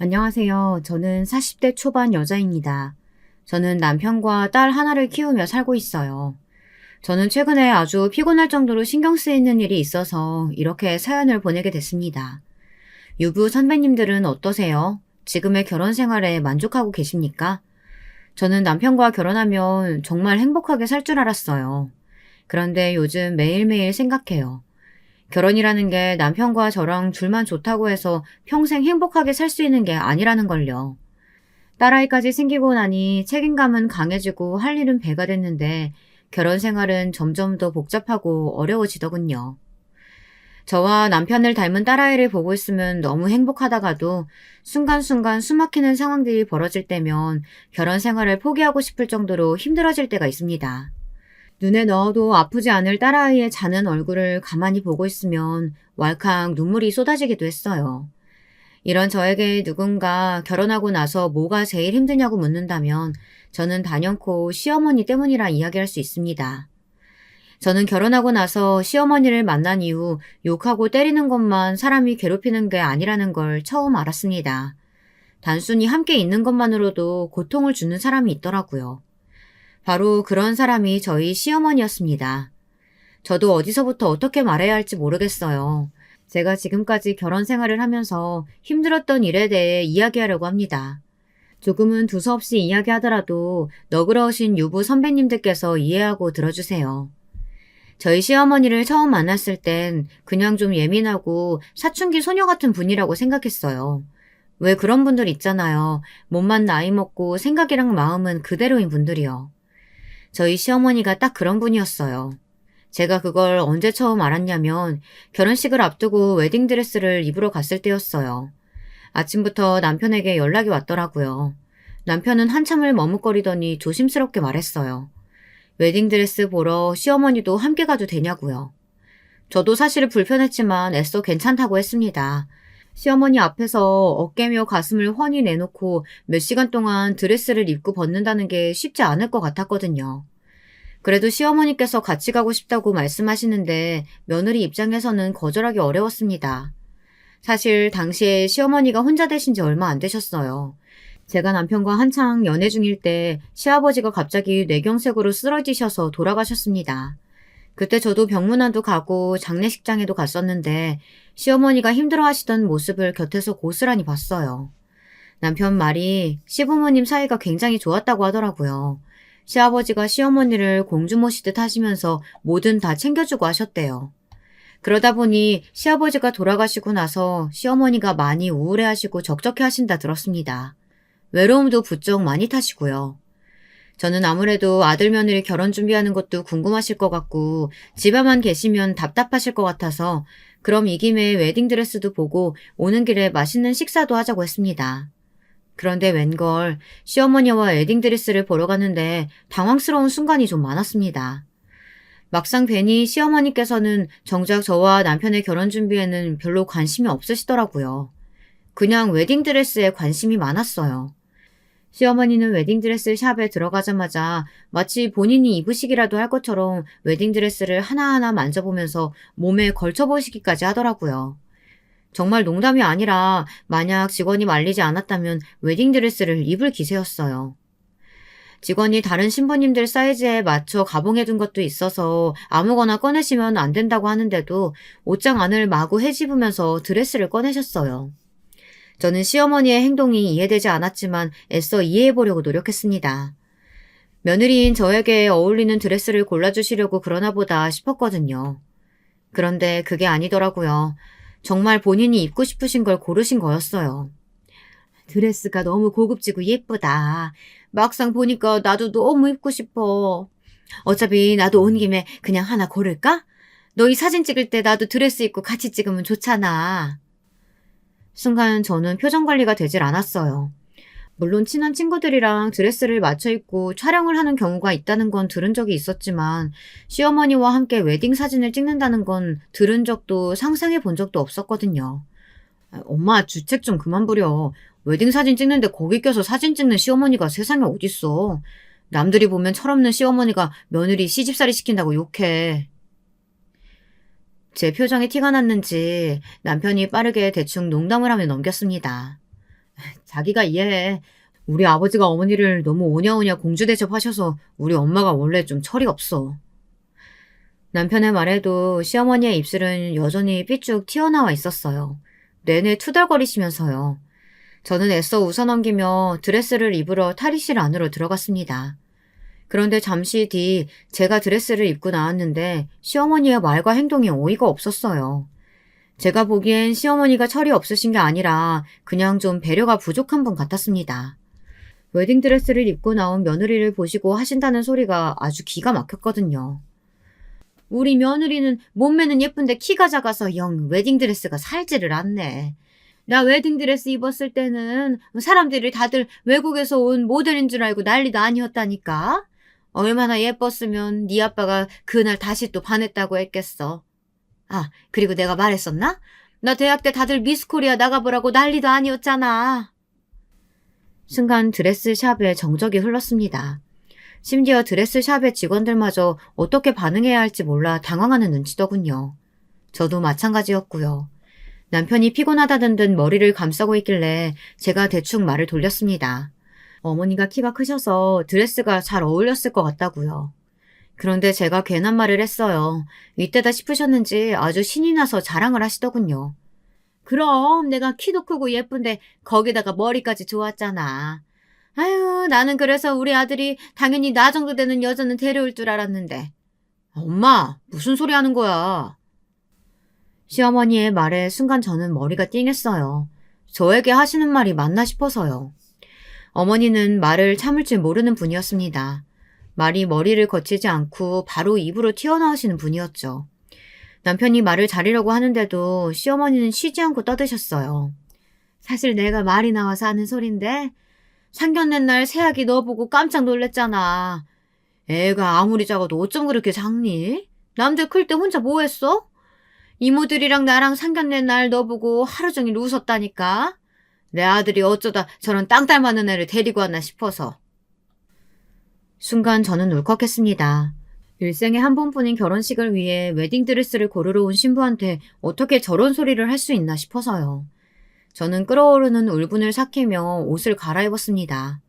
안녕하세요. 저는 40대 초반 여자입니다. 저는 남편과 딸 하나를 키우며 살고 있어요. 저는 최근에 아주 피곤할 정도로 신경 쓰이는 일이 있어서 이렇게 사연을 보내게 됐습니다. 유부 선배님들은 어떠세요? 지금의 결혼 생활에 만족하고 계십니까? 저는 남편과 결혼하면 정말 행복하게 살 줄 알았어요. 그런데 요즘 매일매일 생각해요. 결혼이라는 게 남편과 저랑 둘만 좋다고 해서 평생 행복하게 살 수 있는 게 아니라는 걸요. 딸아이까지 생기고 나니 책임감은 강해지고 할 일은 배가 됐는데 결혼 생활은 점점 더 복잡하고 어려워지더군요. 저와 남편을 닮은 딸아이를 보고 있으면 너무 행복하다가도 순간순간 숨막히는 상황들이 벌어질 때면 결혼 생활을 포기하고 싶을 정도로 힘들어질 때가 있습니다. 눈에 넣어도 아프지 않을 딸아이의 자는 얼굴을 가만히 보고 있으면 왈칵 눈물이 쏟아지기도 했어요. 이런 저에게 누군가 결혼하고 나서 뭐가 제일 힘드냐고 묻는다면 저는 단연코 시어머니 때문이라 이야기할 수 있습니다. 저는 결혼하고 나서 시어머니를 만난 이후 욕하고 때리는 것만 사람이 괴롭히는 게 아니라는 걸 처음 알았습니다. 단순히 함께 있는 것만으로도 고통을 주는 사람이 있더라고요. 바로 그런 사람이 저희 시어머니였습니다. 저도 어디서부터 어떻게 말해야 할지 모르겠어요. 제가 지금까지 결혼 생활을 하면서 힘들었던 일에 대해 이야기하려고 합니다. 조금은 두서없이 이야기하더라도 너그러우신 유부 선배님들께서 이해하고 들어주세요. 저희 시어머니를 처음 만났을 땐 그냥 좀 예민하고 사춘기 소녀 같은 분이라고 생각했어요. 왜 그런 분들 있잖아요. 몸만 나이 먹고 생각이랑 마음은 그대로인 분들이요. 저희 시어머니가 딱 그런 분이었어요. 제가 그걸 언제 처음 알았냐면 결혼식을 앞두고 웨딩드레스를 입으러 갔을 때였어요. 아침부터 남편에게 연락이 왔더라고요. 남편은 한참을 머뭇거리더니 조심스럽게 말했어요. 웨딩드레스 보러 시어머니도 함께 가도 되냐고요. 저도 사실 불편했지만 애써 괜찮다고 했습니다. 시어머니 앞에서 어깨며 가슴을 훤히 내놓고 몇 시간 동안 드레스를 입고 벗는다는 게 쉽지 않을 것 같았거든요. 그래도 시어머니께서 같이 가고 싶다고 말씀하시는데 며느리 입장에서는 거절하기 어려웠습니다. 사실 당시에 시어머니가 혼자 되신 지 얼마 안 되셨어요. 제가 남편과 한창 연애 중일 때 시아버지가 갑자기 뇌경색으로 쓰러지셔서 돌아가셨습니다. 그때 저도 병문안도 가고 장례식장에도 갔었는데 시어머니가 힘들어하시던 모습을 곁에서 고스란히 봤어요. 남편 말이 시부모님 사이가 굉장히 좋았다고 하더라고요. 시아버지가 시어머니를 공주 모시듯 하시면서 뭐든 다 챙겨주고 하셨대요. 그러다 보니 시아버지가 돌아가시고 나서 시어머니가 많이 우울해하시고 적적해 하신다 들었습니다. 외로움도 부쩍 많이 타시고요. 저는 아무래도 아들 며느리 결혼 준비하는 것도 궁금하실 것 같고 집에만 계시면 답답하실 것 같아서 그럼 이 김에 웨딩드레스도 보고 오는 길에 맛있는 식사도 하자고 했습니다. 그런데 웬걸 시어머니와 웨딩드레스를 보러 갔는데 당황스러운 순간이 좀 많았습니다. 막상 뵈니 시어머니께서는 정작 저와 남편의 결혼 준비에는 별로 관심이 없으시더라고요. 그냥 웨딩드레스에 관심이 많았어요. 시어머니는 웨딩드레스 샵에 들어가자마자 마치 본인이 입으시기라도 할 것처럼 웨딩드레스를 하나하나 만져보면서 몸에 걸쳐보시기까지 하더라고요. 정말 농담이 아니라 만약 직원이 말리지 않았다면 웨딩드레스를 입을 기세였어요. 직원이 다른 신부님들 사이즈에 맞춰 가봉해둔 것도 있어서 아무거나 꺼내시면 안 된다고 하는데도 옷장 안을 마구 헤집으면서 드레스를 꺼내셨어요. 저는 시어머니의 행동이 이해되지 않았지만 애써 이해해보려고 노력했습니다. 며느리인 저에게 어울리는 드레스를 골라주시려고 그러나 보다 싶었거든요. 그런데 그게 아니더라고요. 정말 본인이 입고 싶으신 걸 고르신 거였어요. 드레스가 너무 고급지고 예쁘다. 막상 보니까 나도 너무 입고 싶어. 어차피 나도 온 김에 그냥 하나 고를까? 너희 사진 찍을 때 나도 드레스 입고 같이 찍으면 좋잖아. 순간 저는 표정 관리가 되질 않았어요. 물론 친한 친구들이랑 드레스를 맞춰 입고 촬영을 하는 경우가 있다는 건 들은 적이 있었지만 시어머니와 함께 웨딩 사진을 찍는다는 건 들은 적도 상상해 본 적도 없었거든요. 엄마 주책 좀 그만 부려. 웨딩 사진 찍는데 거기 껴서 사진 찍는 시어머니가 세상에 어딨어. 남들이 보면 철없는 시어머니가 며느리 시집살이 시킨다고 욕해. 제 표정에 티가 났는지 남편이 빠르게 대충 농담을 하며 넘겼습니다. 자기가 이해해. 우리 아버지가 어머니를 너무 오냐오냐 공주 대접하셔서 우리 엄마가 원래 좀 철이 없어. 남편의 말에도 시어머니의 입술은 여전히 삐쭉 튀어나와 있었어요. 내내 투덜거리시면서요. 저는 애써 웃어넘기며 드레스를 입으러 탈의실 안으로 들어갔습니다. 그런데 잠시 뒤 제가 드레스를 입고 나왔는데 시어머니의 말과 행동이 어이가 없었어요. 제가 보기엔 시어머니가 철이 없으신 게 아니라 그냥 좀 배려가 부족한 분 같았습니다. 웨딩드레스를 입고 나온 며느리를 보시고 하신다는 소리가 아주 기가 막혔거든요. 우리 며느리는 몸매는 예쁜데 키가 작아서 영 웨딩드레스가 살지를 않네. 나 웨딩드레스 입었을 때는 사람들이 다들 외국에서 온 모델인 줄 알고 난리도 아니었다니까. 얼마나 예뻤으면 네 아빠가 그날 다시 또 반했다고 했겠어. 아, 그리고 내가 말했었나? 나 대학 때 다들 미스코리아 나가보라고 난리도 아니었잖아. 순간 드레스샵에 정적이 흘렀습니다. 심지어 드레스샵의 직원들마저 어떻게 반응해야 할지 몰라 당황하는 눈치더군요. 저도 마찬가지였고요. 남편이 피곤하다는 듯 머리를 감싸고 있길래 제가 대충 말을 돌렸습니다. 어머니가 키가 크셔서 드레스가 잘 어울렸을 것 같다고요. 그런데 제가 괜한 말을 했어요. 이때다 싶으셨는지 아주 신이 나서 자랑을 하시더군요. 그럼 내가 키도 크고 예쁜데 거기다가 머리까지 좋았잖아. 아유, 나는 그래서 우리 아들이 당연히 나 정도 되는 여자는 데려올 줄 알았는데. 엄마, 무슨 소리 하는 거야? 시어머니의 말에 순간 저는 머리가 띵했어요. 저에게 하시는 말이 맞나 싶어서요. 어머니는 말을 참을 줄 모르는 분이었습니다. 말이 머리를 거치지 않고 바로 입으로 튀어나오시는 분이었죠. 남편이 말을 자르려고 하는데도 시어머니는 쉬지 않고 떠드셨어요. 사실 내가 말이 나와서 하는 소린데 상견례 날 새아기 너 보고 깜짝 놀랬잖아. 애가 아무리 작아도 어쩜 그렇게 작니? 남들 클 때 혼자 뭐 했어? 이모들이랑 나랑 상견례 날 너 보고 하루 종일 웃었다니까. 내 아들이 어쩌다 저런 땅딸 많은 애를 데리고 왔나 싶어서. 순간 저는 울컥했습니다. 일생에 한 번뿐인 결혼식을 위해 웨딩드레스를 고르러 온 신부한테 어떻게 저런 소리를 할 수 있나 싶어서요. 저는 끓어오르는 울분을 삭히며 옷을 갈아입었습니다.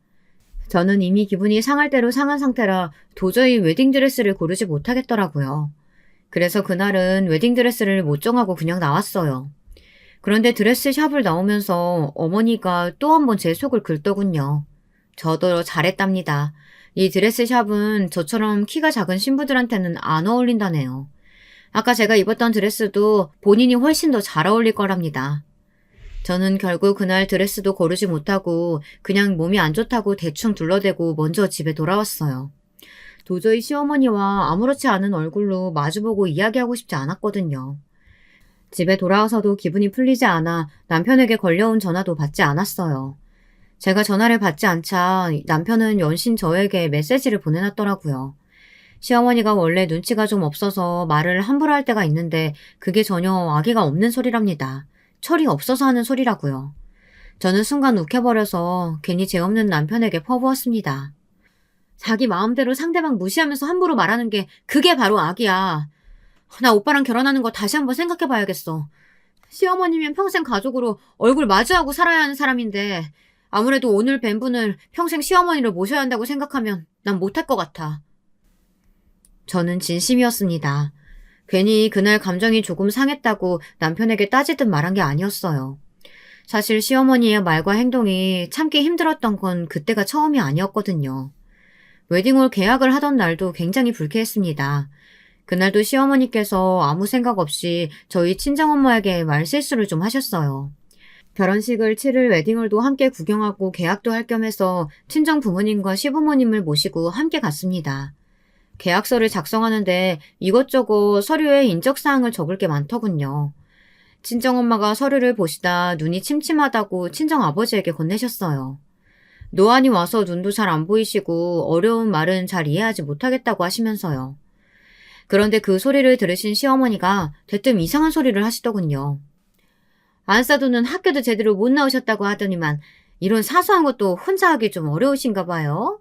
저는 이미 기분이 상할 대로 상한 상태라 도저히 웨딩드레스를 고르지 못하겠더라고요. 그래서 그날은 웨딩드레스를 못 정하고 그냥 나왔어요. 그런데 드레스샵을 나오면서 어머니가 또 한 번 제 속을 긁더군요. 저도 잘했답니다. 이 드레스샵은 저처럼 키가 작은 신부들한테는 안 어울린다네요. 아까 제가 입었던 드레스도 본인이 훨씬 더 잘 어울릴 거랍니다. 저는 결국 그날 드레스도 고르지 못하고 그냥 몸이 안 좋다고 대충 둘러대고 먼저 집에 돌아왔어요. 도저히 시어머니와 아무렇지 않은 얼굴로 마주보고 이야기하고 싶지 않았거든요. 집에 돌아와서도 기분이 풀리지 않아 남편에게 걸려온 전화도 받지 않았어요. 제가 전화를 받지 않자 남편은 연신 저에게 메시지를 보내놨더라고요. 시어머니가 원래 눈치가 좀 없어서 말을 함부로 할 때가 있는데 그게 전혀 악의가 없는 소리랍니다. 철이 없어서 하는 소리라고요. 저는 순간 욱해버려서 괜히 죄 없는 남편에게 퍼부었습니다. 자기 마음대로 상대방 무시하면서 함부로 말하는 게 그게 바로 악이야. 나 오빠랑 결혼하는 거 다시 한번 생각해봐야겠어. 시어머니면 평생 가족으로 얼굴 마주하고 살아야 하는 사람인데 아무래도 오늘 뵌 분을 평생 시어머니를 모셔야 한다고 생각하면 난 못할 것 같아. 저는 진심이었습니다. 괜히 그날 감정이 조금 상했다고 남편에게 따지듯 말한 게 아니었어요. 사실 시어머니의 말과 행동이 참기 힘들었던 건 그때가 처음이 아니었거든요. 웨딩홀 계약을 하던 날도 굉장히 불쾌했습니다. 그날도 시어머니께서 아무 생각 없이 저희 친정엄마에게 말실수를 좀 하셨어요. 결혼식을 치를 웨딩홀도 함께 구경하고 계약도 할 겸 해서 친정 부모님과 시부모님을 모시고 함께 갔습니다. 계약서를 작성하는데 이것저것 서류에 인적사항을 적을 게 많더군요. 친정엄마가 서류를 보시다 눈이 침침하다고 친정아버지에게 건네셨어요. 노안이 와서 눈도 잘 안 보이시고 어려운 말은 잘 이해하지 못하겠다고 하시면서요. 그런데 그 소리를 들으신 시어머니가 대뜸 이상한 소리를 하시더군요. 안싸도는 학교도 제대로 못 나오셨다고 하더니만 이런 사소한 것도 혼자 하기 좀 어려우신가 봐요.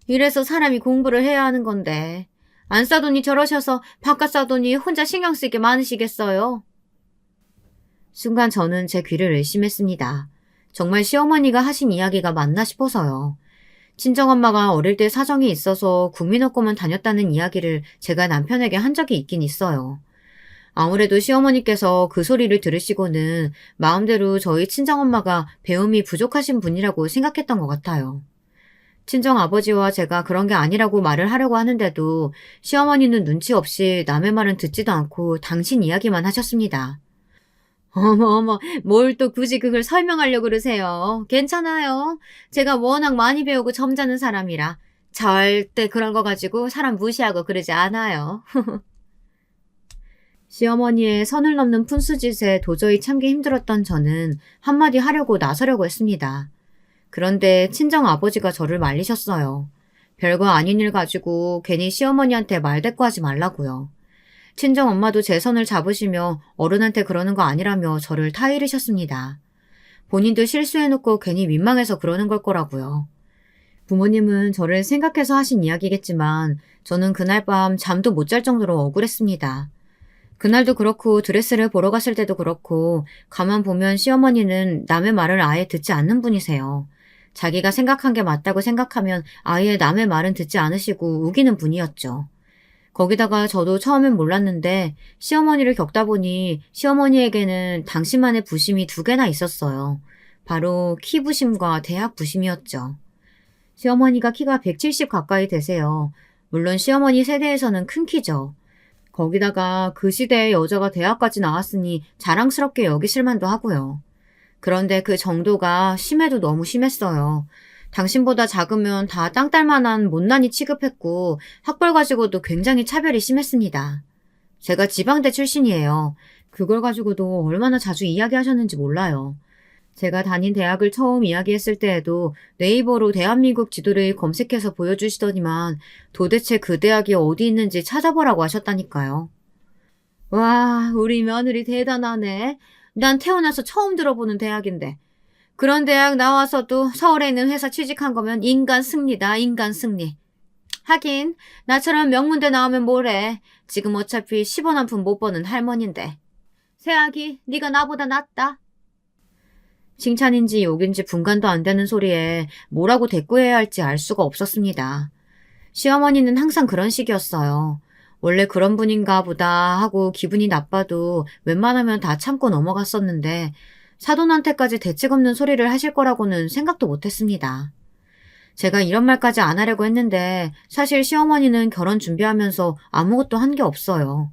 이래서 사람이 공부를 해야 하는 건데 안 싸더니 저러셔서 바깥 싸더니 혼자 신경 쓰게 많으시겠어요. 순간 저는 제 귀를 의심했습니다. 정말 시어머니가 하신 이야기가 맞나 싶어서요. 친정엄마가 어릴 때 사정이 있어서 국민학교만 다녔다는 이야기를 제가 남편에게 한 적이 있긴 있어요. 아무래도 시어머니께서 그 소리를 들으시고는 마음대로 저희 친정엄마가 배움이 부족하신 분이라고 생각했던 것 같아요. 친정아버지와 제가 그런 게 아니라고 말을 하려고 하는데도 시어머니는 눈치 없이 남의 말은 듣지도 않고 당신 이야기만 하셨습니다. 어머, 뭘 또 굳이 그걸 설명하려고 그러세요. 괜찮아요. 제가 워낙 많이 배우고 점잖은 사람이라 절대 그런 거 가지고 사람 무시하고 그러지 않아요. 시어머니의 선을 넘는 푼수짓에 도저히 참기 힘들었던 저는 한마디 하려고 나서려고 했습니다. 그런데 친정아버지가 저를 말리셨어요. 별거 아닌 일 가지고 괜히 시어머니한테 말대꾸하지 말라고요. 친정엄마도 제 손을 잡으시며 어른한테 그러는 거 아니라며 저를 타이르셨습니다. 본인도 실수해놓고 괜히 민망해서 그러는 걸 거라고요. 부모님은 저를 생각해서 하신 이야기겠지만 저는 그날 밤 잠도 못 잘 정도로 억울했습니다. 그날도 그렇고 드레스를 보러 갔을 때도 그렇고 가만 보면 시어머니는 남의 말을 아예 듣지 않는 분이세요. 자기가 생각한 게 맞다고 생각하면 아예 남의 말은 듣지 않으시고 우기는 분이었죠. 거기다가 저도 처음엔 몰랐는데 시어머니를 겪다 보니 시어머니에게는 당신만의 부심이 2개나 있었어요. 바로 키 부심과 대학 부심이었죠. 시어머니가 키가 170 가까이 되세요. 물론 시어머니 세대에서는 큰 키죠. 거기다가 그 시대에 여자가 대학까지 나왔으니 자랑스럽게 여기실 만도 하고요. 그런데 그 정도가 심해도 너무 심했어요. 당신보다 작으면 다 땅딸만한 못난이 취급했고 학벌 가지고도 굉장히 차별이 심했습니다. 제가 지방대 출신이에요. 그걸 가지고도 얼마나 자주 이야기하셨는지 몰라요. 제가 다닌 대학을 처음 이야기했을 때에도 네이버로 대한민국 지도를 검색해서 보여주시더니만 도대체 그 대학이 어디 있는지 찾아보라고 하셨다니까요. 와, 우리 며느리 대단하네. 난 태어나서 처음 들어보는 대학인데. 그런 대학 나와서도 서울에 있는 회사 취직한 거면 인간 승리다, 인간 승리. 하긴 나처럼 명문대 나오면 뭐래. 지금 어차피 10원 한 푼 못 버는 할머니인데. 새아기, 네가 나보다 낫다. 칭찬인지 욕인지 분간도 안 되는 소리에 뭐라고 대꾸해야 할지 알 수가 없었습니다. 시어머니는 항상 그런 식이었어요. 원래 그런 분인가 보다 하고 기분이 나빠도 웬만하면 다 참고 넘어갔었는데 사돈한테까지 대책 없는 소리를 하실 거라고는 생각도 못했습니다. 제가 이런 말까지 안 하려고 했는데 사실 시어머니는 결혼 준비하면서 아무것도 한 게 없어요.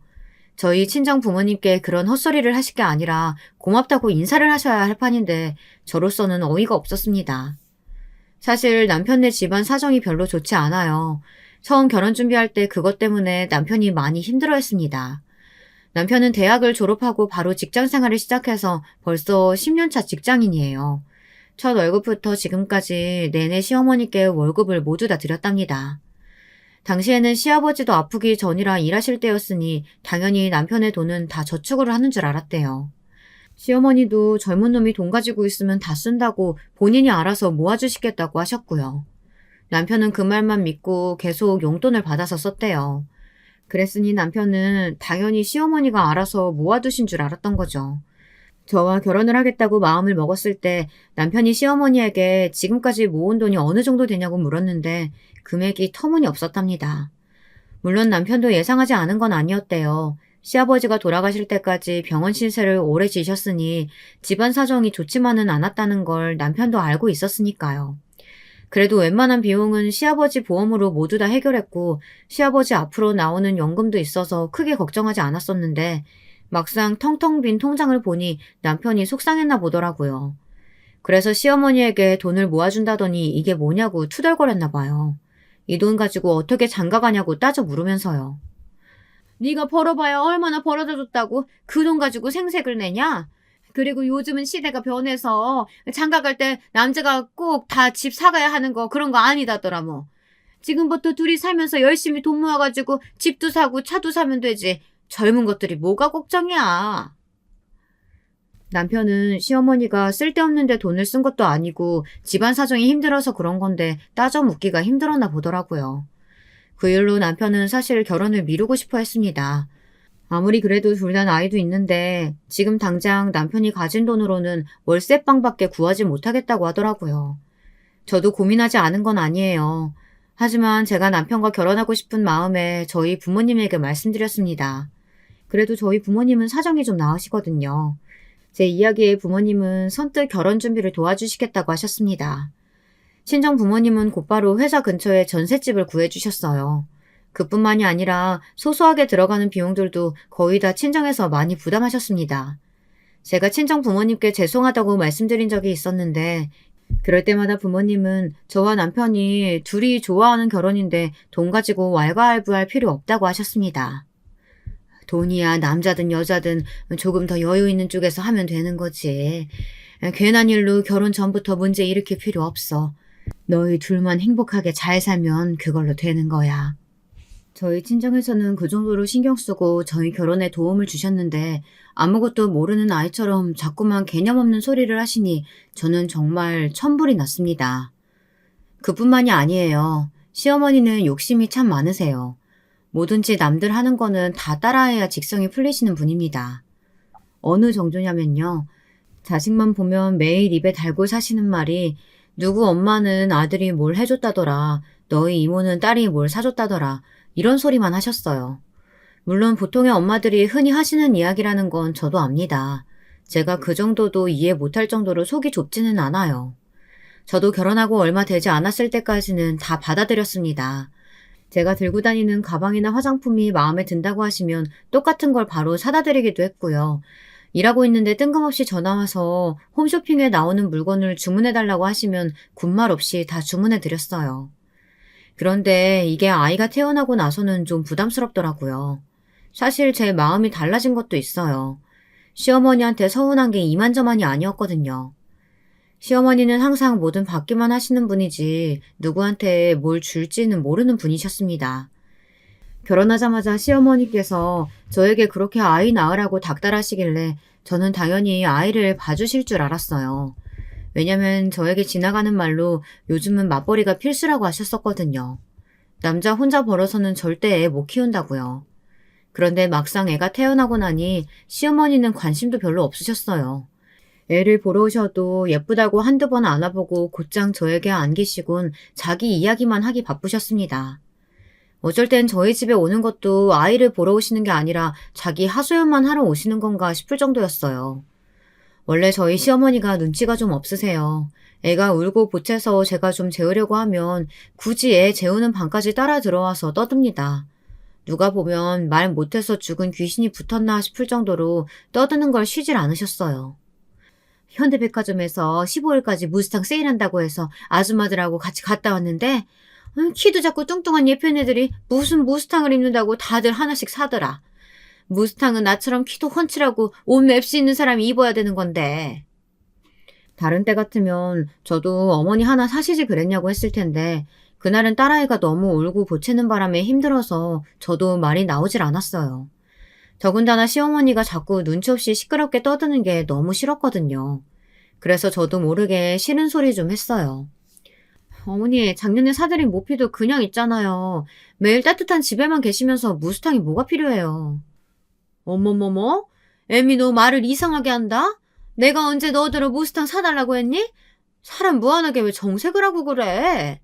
저희 친정 부모님께 그런 헛소리를 하실 게 아니라 고맙다고 인사를 하셔야 할 판인데 저로서는 어이가 없었습니다. 사실 남편네 집안 사정이 별로 좋지 않아요. 처음 결혼 준비할 때 그것 때문에 남편이 많이 힘들어했습니다. 남편은 대학을 졸업하고 바로 직장 생활을 시작해서 벌써 10년차 직장인이에요. 첫 월급부터 지금까지 내내 시어머니께 월급을 모두 다 드렸답니다. 당시에는 시아버지도 아프기 전이라 일하실 때였으니 당연히 남편의 돈은 다 저축을 하는 줄 알았대요. 시어머니도 젊은 놈이 돈 가지고 있으면 다 쓴다고 본인이 알아서 모아주시겠다고 하셨고요. 남편은 그 말만 믿고 계속 용돈을 받아서 썼대요. 그랬으니 남편은 당연히 시어머니가 알아서 모아두신 줄 알았던 거죠. 저와 결혼을 하겠다고 마음을 먹었을 때 남편이 시어머니에게 지금까지 모은 돈이 어느 정도 되냐고 물었는데 금액이 터무니없었답니다. 물론 남편도 예상하지 않은 건 아니었대요. 시아버지가 돌아가실 때까지 병원 신세를 오래 지셨으니 집안 사정이 좋지만은 않았다는 걸 남편도 알고 있었으니까요. 그래도 웬만한 비용은 시아버지 보험으로 모두 다 해결했고 시아버지 앞으로 나오는 연금도 있어서 크게 걱정하지 않았었는데 막상 텅텅 빈 통장을 보니 남편이 속상했나 보더라고요. 그래서 시어머니에게 돈을 모아준다더니 이게 뭐냐고 투덜거렸나 봐요. 이 돈 가지고 어떻게 장가가냐고 따져 물으면서요. 네가 벌어봐야 얼마나 벌어다 줬다고 그 돈 가지고 생색을 내냐? 그리고 요즘은 시대가 변해서 장가갈 때 남자가 꼭 다 집 사가야 하는 거 그런 거 아니다더라 뭐. 지금부터 둘이 살면서 열심히 돈 모아가지고 집도 사고 차도 사면 되지. 젊은 것들이 뭐가 걱정이야. 남편은 시어머니가 쓸데없는데 돈을 쓴 것도 아니고 집안 사정이 힘들어서 그런 건데 따져 묻기가 힘들었나 보더라고요. 그 일로 남편은 사실 결혼을 미루고 싶어 했습니다. 아무리 그래도 둘 다 나이도 있는데 지금 당장 남편이 가진 돈으로는 월세방밖에 구하지 못하겠다고 하더라고요. 저도 고민하지 않은 건 아니에요. 하지만 제가 남편과 결혼하고 싶은 마음에 저희 부모님에게 말씀드렸습니다. 그래도 저희 부모님은 사정이 좀 나으시거든요. 제 이야기에 부모님은 선뜻 결혼 준비를 도와주시겠다고 하셨습니다. 친정 부모님은 곧바로 회사 근처에 전셋집을 구해주셨어요. 그뿐만이 아니라 소소하게 들어가는 비용들도 거의 다 친정에서 많이 부담하셨습니다. 제가 친정 부모님께 죄송하다고 말씀드린 적이 있었는데 그럴 때마다 부모님은 저와 남편이 둘이 좋아하는 결혼인데 돈 가지고 왈가왈부할 필요 없다고 하셨습니다. 돈이야 남자든 여자든 조금 더 여유 있는 쪽에서 하면 되는 거지. 괜한 일로 결혼 전부터 문제 일으킬 필요 없어. 너희 둘만 행복하게 잘 살면 그걸로 되는 거야. 저희 친정에서는 그 정도로 신경 쓰고 저희 결혼에 도움을 주셨는데 아무것도 모르는 아이처럼 자꾸만 개념 없는 소리를 하시니 저는 정말 천불이 났습니다. 그뿐만이 아니에요. 시어머니는 욕심이 참 많으세요. 뭐든지 남들 하는 거는 다 따라해야 직성이 풀리시는 분입니다. 어느 정도냐면요. 자식만 보면 매일 입에 달고 사시는 말이 누구 엄마는 아들이 뭘 해줬다더라. 너희 이모는 딸이 뭘 사줬다더라. 이런 소리만 하셨어요. 물론 보통의 엄마들이 흔히 하시는 이야기라는 건 저도 압니다. 제가 그 정도도 이해 못할 정도로 속이 좁지는 않아요. 저도 결혼하고 얼마 되지 않았을 때까지는 다 받아들였습니다. 제가 들고 다니는 가방이나 화장품이 마음에 든다고 하시면 똑같은 걸 바로 사다 드리기도 했고요. 일하고 있는데 뜬금없이 전화 와서 홈쇼핑에 나오는 물건을 주문해달라고 하시면 군말 없이 다 주문해드렸어요. 그런데 이게 아이가 태어나고 나서는 좀 부담스럽더라고요. 사실 제 마음이 달라진 것도 있어요. 시어머니한테 서운한 게 이만저만이 아니었거든요. 시어머니는 항상 뭐든 받기만 하시는 분이지 누구한테 뭘 줄지는 모르는 분이셨습니다. 결혼하자마자 시어머니께서 저에게 그렇게 아이 낳으라고 닥달하시길래 저는 당연히 아이를 봐주실 줄 알았어요. 왜냐면 저에게 지나가는 말로 요즘은 맞벌이가 필수라고 하셨었거든요. 남자 혼자 벌어서는 절대 애 못 키운다고요. 그런데 막상 애가 태어나고 나니 시어머니는 관심도 별로 없으셨어요. 애를 보러 오셔도 예쁘다고 한두 번 안아보고 곧장 저에게 안기시곤 자기 이야기만 하기 바쁘셨습니다. 어쩔 땐 저희 집에 오는 것도 아이를 보러 오시는 게 아니라 자기 하소연만 하러 오시는 건가 싶을 정도였어요. 원래 저희 시어머니가 눈치가 좀 없으세요. 애가 울고 보채서 제가 좀 재우려고 하면 굳이 애 재우는 방까지 따라 들어와서 떠듭니다. 누가 보면 말 못해서 죽은 귀신이 붙었나 싶을 정도로 떠드는 걸 쉬질 않으셨어요. 현대백화점에서 15일까지 무스탕 세일한다고 해서 아줌마들하고 같이 갔다 왔는데 키도 작고 뚱뚱한 예쁜 애들이 무슨 무스탕을 입는다고 다들 하나씩 사더라. 무스탕은 나처럼 키도 훤칠하고 옷 맵시 있는 사람이 입어야 되는 건데. 다른 때 같으면 저도 어머니 하나 사시지 그랬냐고 했을 텐데 그날은 딸아이가 너무 울고 보채는 바람에 힘들어서 저도 말이 나오질 않았어요. 더군다나 시어머니가 자꾸 눈치 없이 시끄럽게 떠드는 게 너무 싫었거든요. 그래서 저도 모르게 싫은 소리 좀 했어요. 어머니, 작년에 사드린 모피도 그냥 있잖아요. 매일 따뜻한 집에만 계시면서 무스탕이 뭐가 필요해요. 어머머머? 애미 너 말을 이상하게 한다? 내가 언제 너더러 무스탕 사달라고 했니? 사람 무한하게 왜 정색을 하고 그래?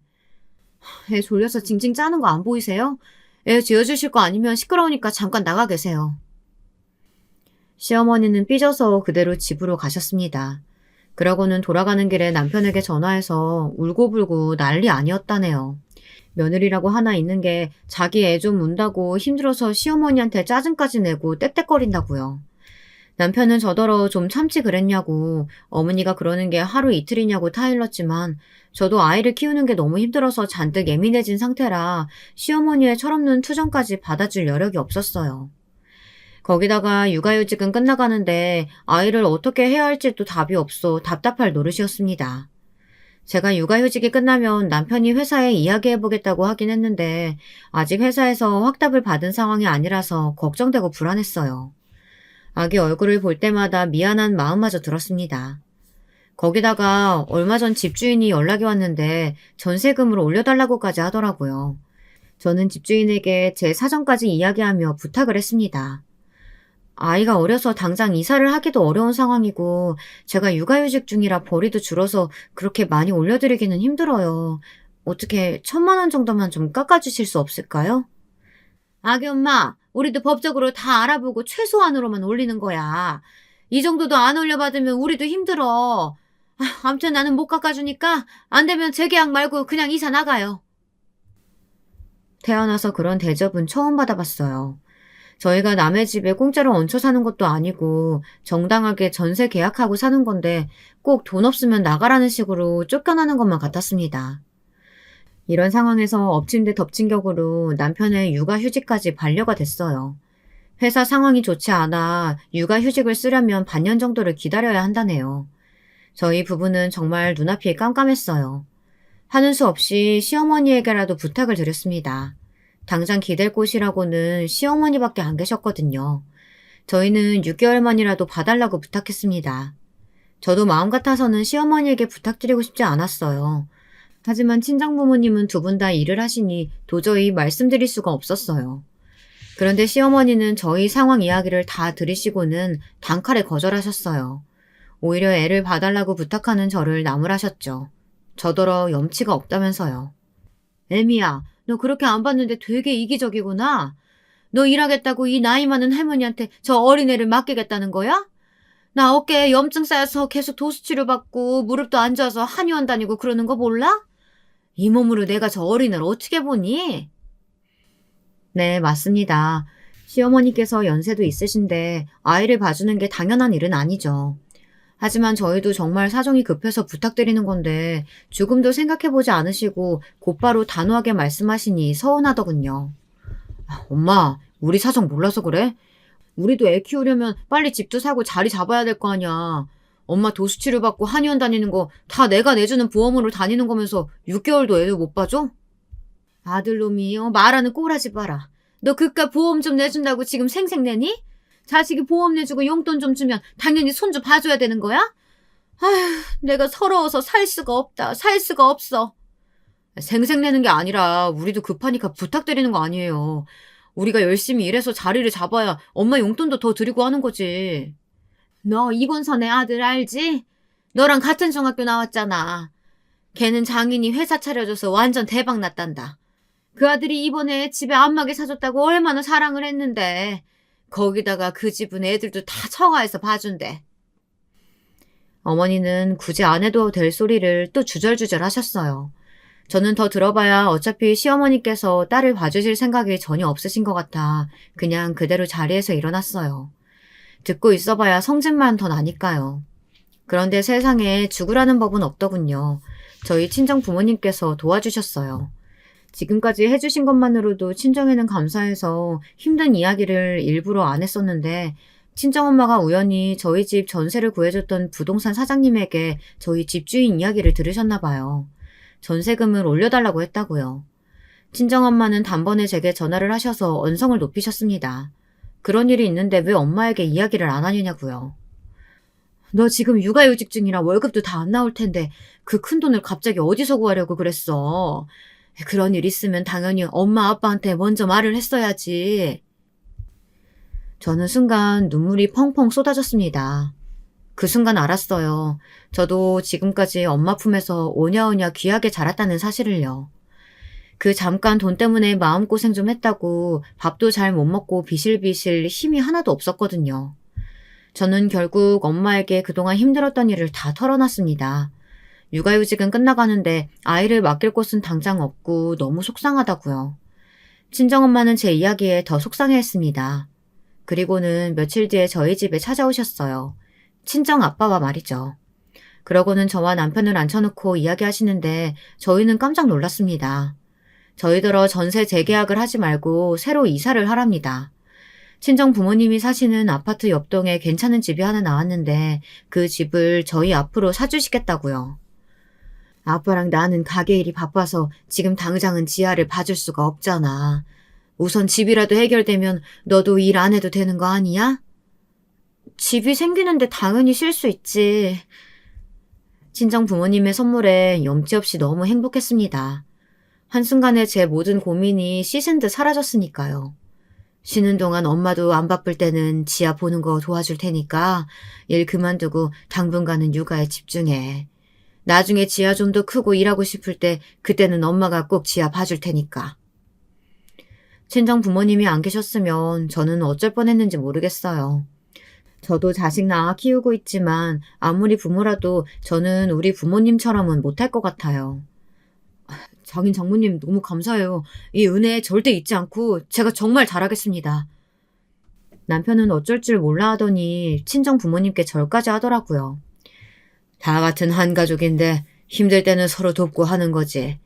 애 졸려서 징징 짜는 거 안 보이세요? 애 지어주실 거 아니면 시끄러우니까 잠깐 나가 계세요. 시어머니는 삐져서 그대로 집으로 가셨습니다. 그러고는 돌아가는 길에 남편에게 전화해서 울고불고 난리 아니었다네요. 며느리라고 하나 있는 게 자기 애 좀 운다고 힘들어서 시어머니한테 짜증까지 내고 떽떽거린다고요. 남편은 저더러 좀 참지 그랬냐고 어머니가 그러는 게 하루 이틀이냐고 타일렀지만 저도 아이를 키우는 게 너무 힘들어서 잔뜩 예민해진 상태라 시어머니의 철없는 투정까지 받아줄 여력이 없었어요. 거기다가 육아휴직은 끝나가는데 아이를 어떻게 해야 할지도 답이 없어 답답할 노릇이었습니다. 제가 육아휴직이 끝나면 남편이 회사에 이야기해보겠다고 하긴 했는데 아직 회사에서 확답을 받은 상황이 아니라서 걱정되고 불안했어요. 아기 얼굴을 볼 때마다 미안한 마음마저 들었습니다. 거기다가 얼마 전 집주인이 연락이 왔는데 전세금을 올려달라고까지 하더라고요. 저는 집주인에게 제 사정까지 이야기하며 부탁을 했습니다. 아이가 어려서 당장 이사를 하기도 어려운 상황이고 제가 육아휴직 중이라 벌이도 줄어서 그렇게 많이 올려드리기는 힘들어요. 어떻게 1,000만 원 정도만 좀 깎아주실 수 없을까요? 아기 엄마, 우리도 법적으로 다 알아보고 최소한으로만 올리는 거야. 이 정도도 안 올려받으면 우리도 힘들어. 암튼 나는 못 깎아주니까 안 되면 재계약 말고 그냥 이사 나가요. 태어나서 그런 대접은 처음 받아봤어요. 저희가 남의 집에 공짜로 얹혀 사는 것도 아니고 정당하게 전세 계약하고 사는 건데 꼭 돈 없으면 나가라는 식으로 쫓겨나는 것만 같았습니다. 이런 상황에서 엎친 데 덮친 격으로 남편의 육아휴직까지 반려가 됐어요. 회사 상황이 좋지 않아 육아휴직을 쓰려면 반년 정도를 기다려야 한다네요. 저희 부부는 정말 눈앞이 깜깜했어요. 하는 수 없이 시어머니에게라도 부탁을 드렸습니다. 당장 기댈 곳이라고는 시어머니밖에 안 계셨거든요. 저희는 6개월만이라도 봐달라고 부탁했습니다. 저도 마음 같아서는 시어머니에게 부탁드리고 싶지 않았어요. 하지만 친정부모님은 두 분 다 일을 하시니 도저히 말씀드릴 수가 없었어요. 그런데 시어머니는 저희 상황 이야기를 다 들으시고는 단칼에 거절하셨어요. 오히려 애를 봐달라고 부탁하는 저를 나무라셨죠. 저더러 염치가 없다면서요. 애미야, 너 그렇게 안 봤는데 되게 이기적이구나. 너 일하겠다고 이 나이 많은 할머니한테 저 어린애를 맡기겠다는 거야? 나 어깨에 염증 쌓여서 계속 도수치료 받고 무릎도 안 좋아서 한의원 다니고 그러는 거 몰라? 이 몸으로 내가 저 어린애를 어떻게 보니? 네, 맞습니다. 시어머니께서 연세도 있으신데 아이를 봐주는 게 당연한 일은 아니죠. 하지만 저희도 정말 사정이 급해서 부탁드리는 건데 조금도 생각해보지 않으시고 곧바로 단호하게 말씀하시니 서운하더군요. 엄마, 우리 사정 몰라서 그래? 우리도 애 키우려면 빨리 집도 사고 자리 잡아야 될 거 아니야. 엄마 도수치료 받고 한의원 다니는 거 다 내가 내주는 보험으로 다니는 거면서 6개월도 애도 못 봐줘? 아들놈이 말하는 꼴하지 마라. 너 그깟 보험 좀 내준다고 지금 생색내니? 자식이 보험 내주고 용돈 좀 주면 당연히 손 좀 봐줘야 되는 거야? 아휴, 내가 서러워서 살 수가 없다. 살 수가 없어. 생색내는 게 아니라 우리도 급하니까 부탁드리는 거 아니에요. 우리가 열심히 일해서 자리를 잡아야 엄마 용돈도 더 드리고 하는 거지. 너 이건선의 아들 알지? 너랑 같은 중학교 나왔잖아. 걔는 장인이 회사 차려줘서 완전 대박 났단다. 그 아들이 이번에 집에 안마기 사줬다고 얼마나 자랑을 했는데 거기다가 그 집은 애들도 다 처가해서 봐준대. 어머니는 굳이 안 해도 될 소리를 또 주절주절 하셨어요. 저는 더 들어봐야 어차피 시어머니께서 딸을 봐주실 생각이 전혀 없으신 것 같아 그냥 그대로 자리에서 일어났어요. 듣고 있어봐야 성질만 더 나니까요. 그런데 세상에 죽으라는 법은 없더군요. 저희 친정 부모님께서 도와주셨어요. 지금까지 해주신 것만으로도 친정에는 감사해서 힘든 이야기를 일부러 안 했었는데 친정엄마가 우연히 저희 집 전세를 구해줬던 부동산 사장님에게 저희 집주인 이야기를 들으셨나 봐요. 전세금을 올려달라고 했다고요. 친정엄마는 단번에 제게 전화를 하셔서 언성을 높이셨습니다. 그런 일이 있는데 왜 엄마에게 이야기를 안 하느냐고요. 너 지금 육아휴직 중이라 월급도 다 안 나올 텐데 그 큰돈을 갑자기 어디서 구하려고 그랬어. 그런 일 있으면 당연히 엄마 아빠한테 먼저 말을 했어야지. 저는 순간 눈물이 펑펑 쏟아졌습니다. 그 순간 알았어요. 저도 지금까지 엄마 품에서 오냐오냐 귀하게 자랐다는 사실을요. 그 잠깐 돈 때문에 마음고생 좀 했다고 밥도 잘 못 먹고 비실비실 힘이 하나도 없었거든요. 저는 결국 엄마에게 그동안 힘들었던 일을 다 털어놨습니다. 육아휴직은 끝나가는데 아이를 맡길 곳은 당장 없고 너무 속상하다고요. 친정엄마는 제 이야기에 더 속상해했습니다. 그리고는 며칠 뒤에 저희 집에 찾아오셨어요. 친정 아빠와 말이죠. 그러고는 저와 남편을 앉혀놓고 이야기하시는데 저희는 깜짝 놀랐습니다. 저희더러 전세 재계약을 하지 말고 새로 이사를 하랍니다. 친정 부모님이 사시는 아파트 옆동에 괜찮은 집이 하나 나왔는데 그 집을 저희 앞으로 사주시겠다고요. 아빠랑 나는 가게 일이 바빠서 지금 당장은 지하를 봐줄 수가 없잖아. 우선 집이라도 해결되면 너도 일 안 해도 되는 거 아니야? 집이 생기는데 당연히 쉴 수 있지. 친정 부모님의 선물에 염치 없이 너무 행복했습니다. 한순간에 제 모든 고민이 씻은 듯 사라졌으니까요. 쉬는 동안 엄마도 안 바쁠 때는 지아 보는 거 도와줄 테니까 일 그만두고 당분간은 육아에 집중해. 나중에 지아 좀 더 크고 일하고 싶을 때 그때는 엄마가 꼭 지아 봐줄 테니까. 친정 부모님이 안 계셨으면 저는 어쩔 뻔했는지 모르겠어요. 저도 자식 낳아 키우고 있지만 아무리 부모라도 저는 우리 부모님처럼은 못할 것 같아요. 장인 장모님 너무 감사해요. 이 은혜 절대 잊지 않고 제가 정말 잘하겠습니다. 남편은 어쩔 줄 몰라 하더니 친정 부모님께 절까지 하더라고요. 다 같은 한 가족인데 힘들 때는 서로 돕고 하는 거지.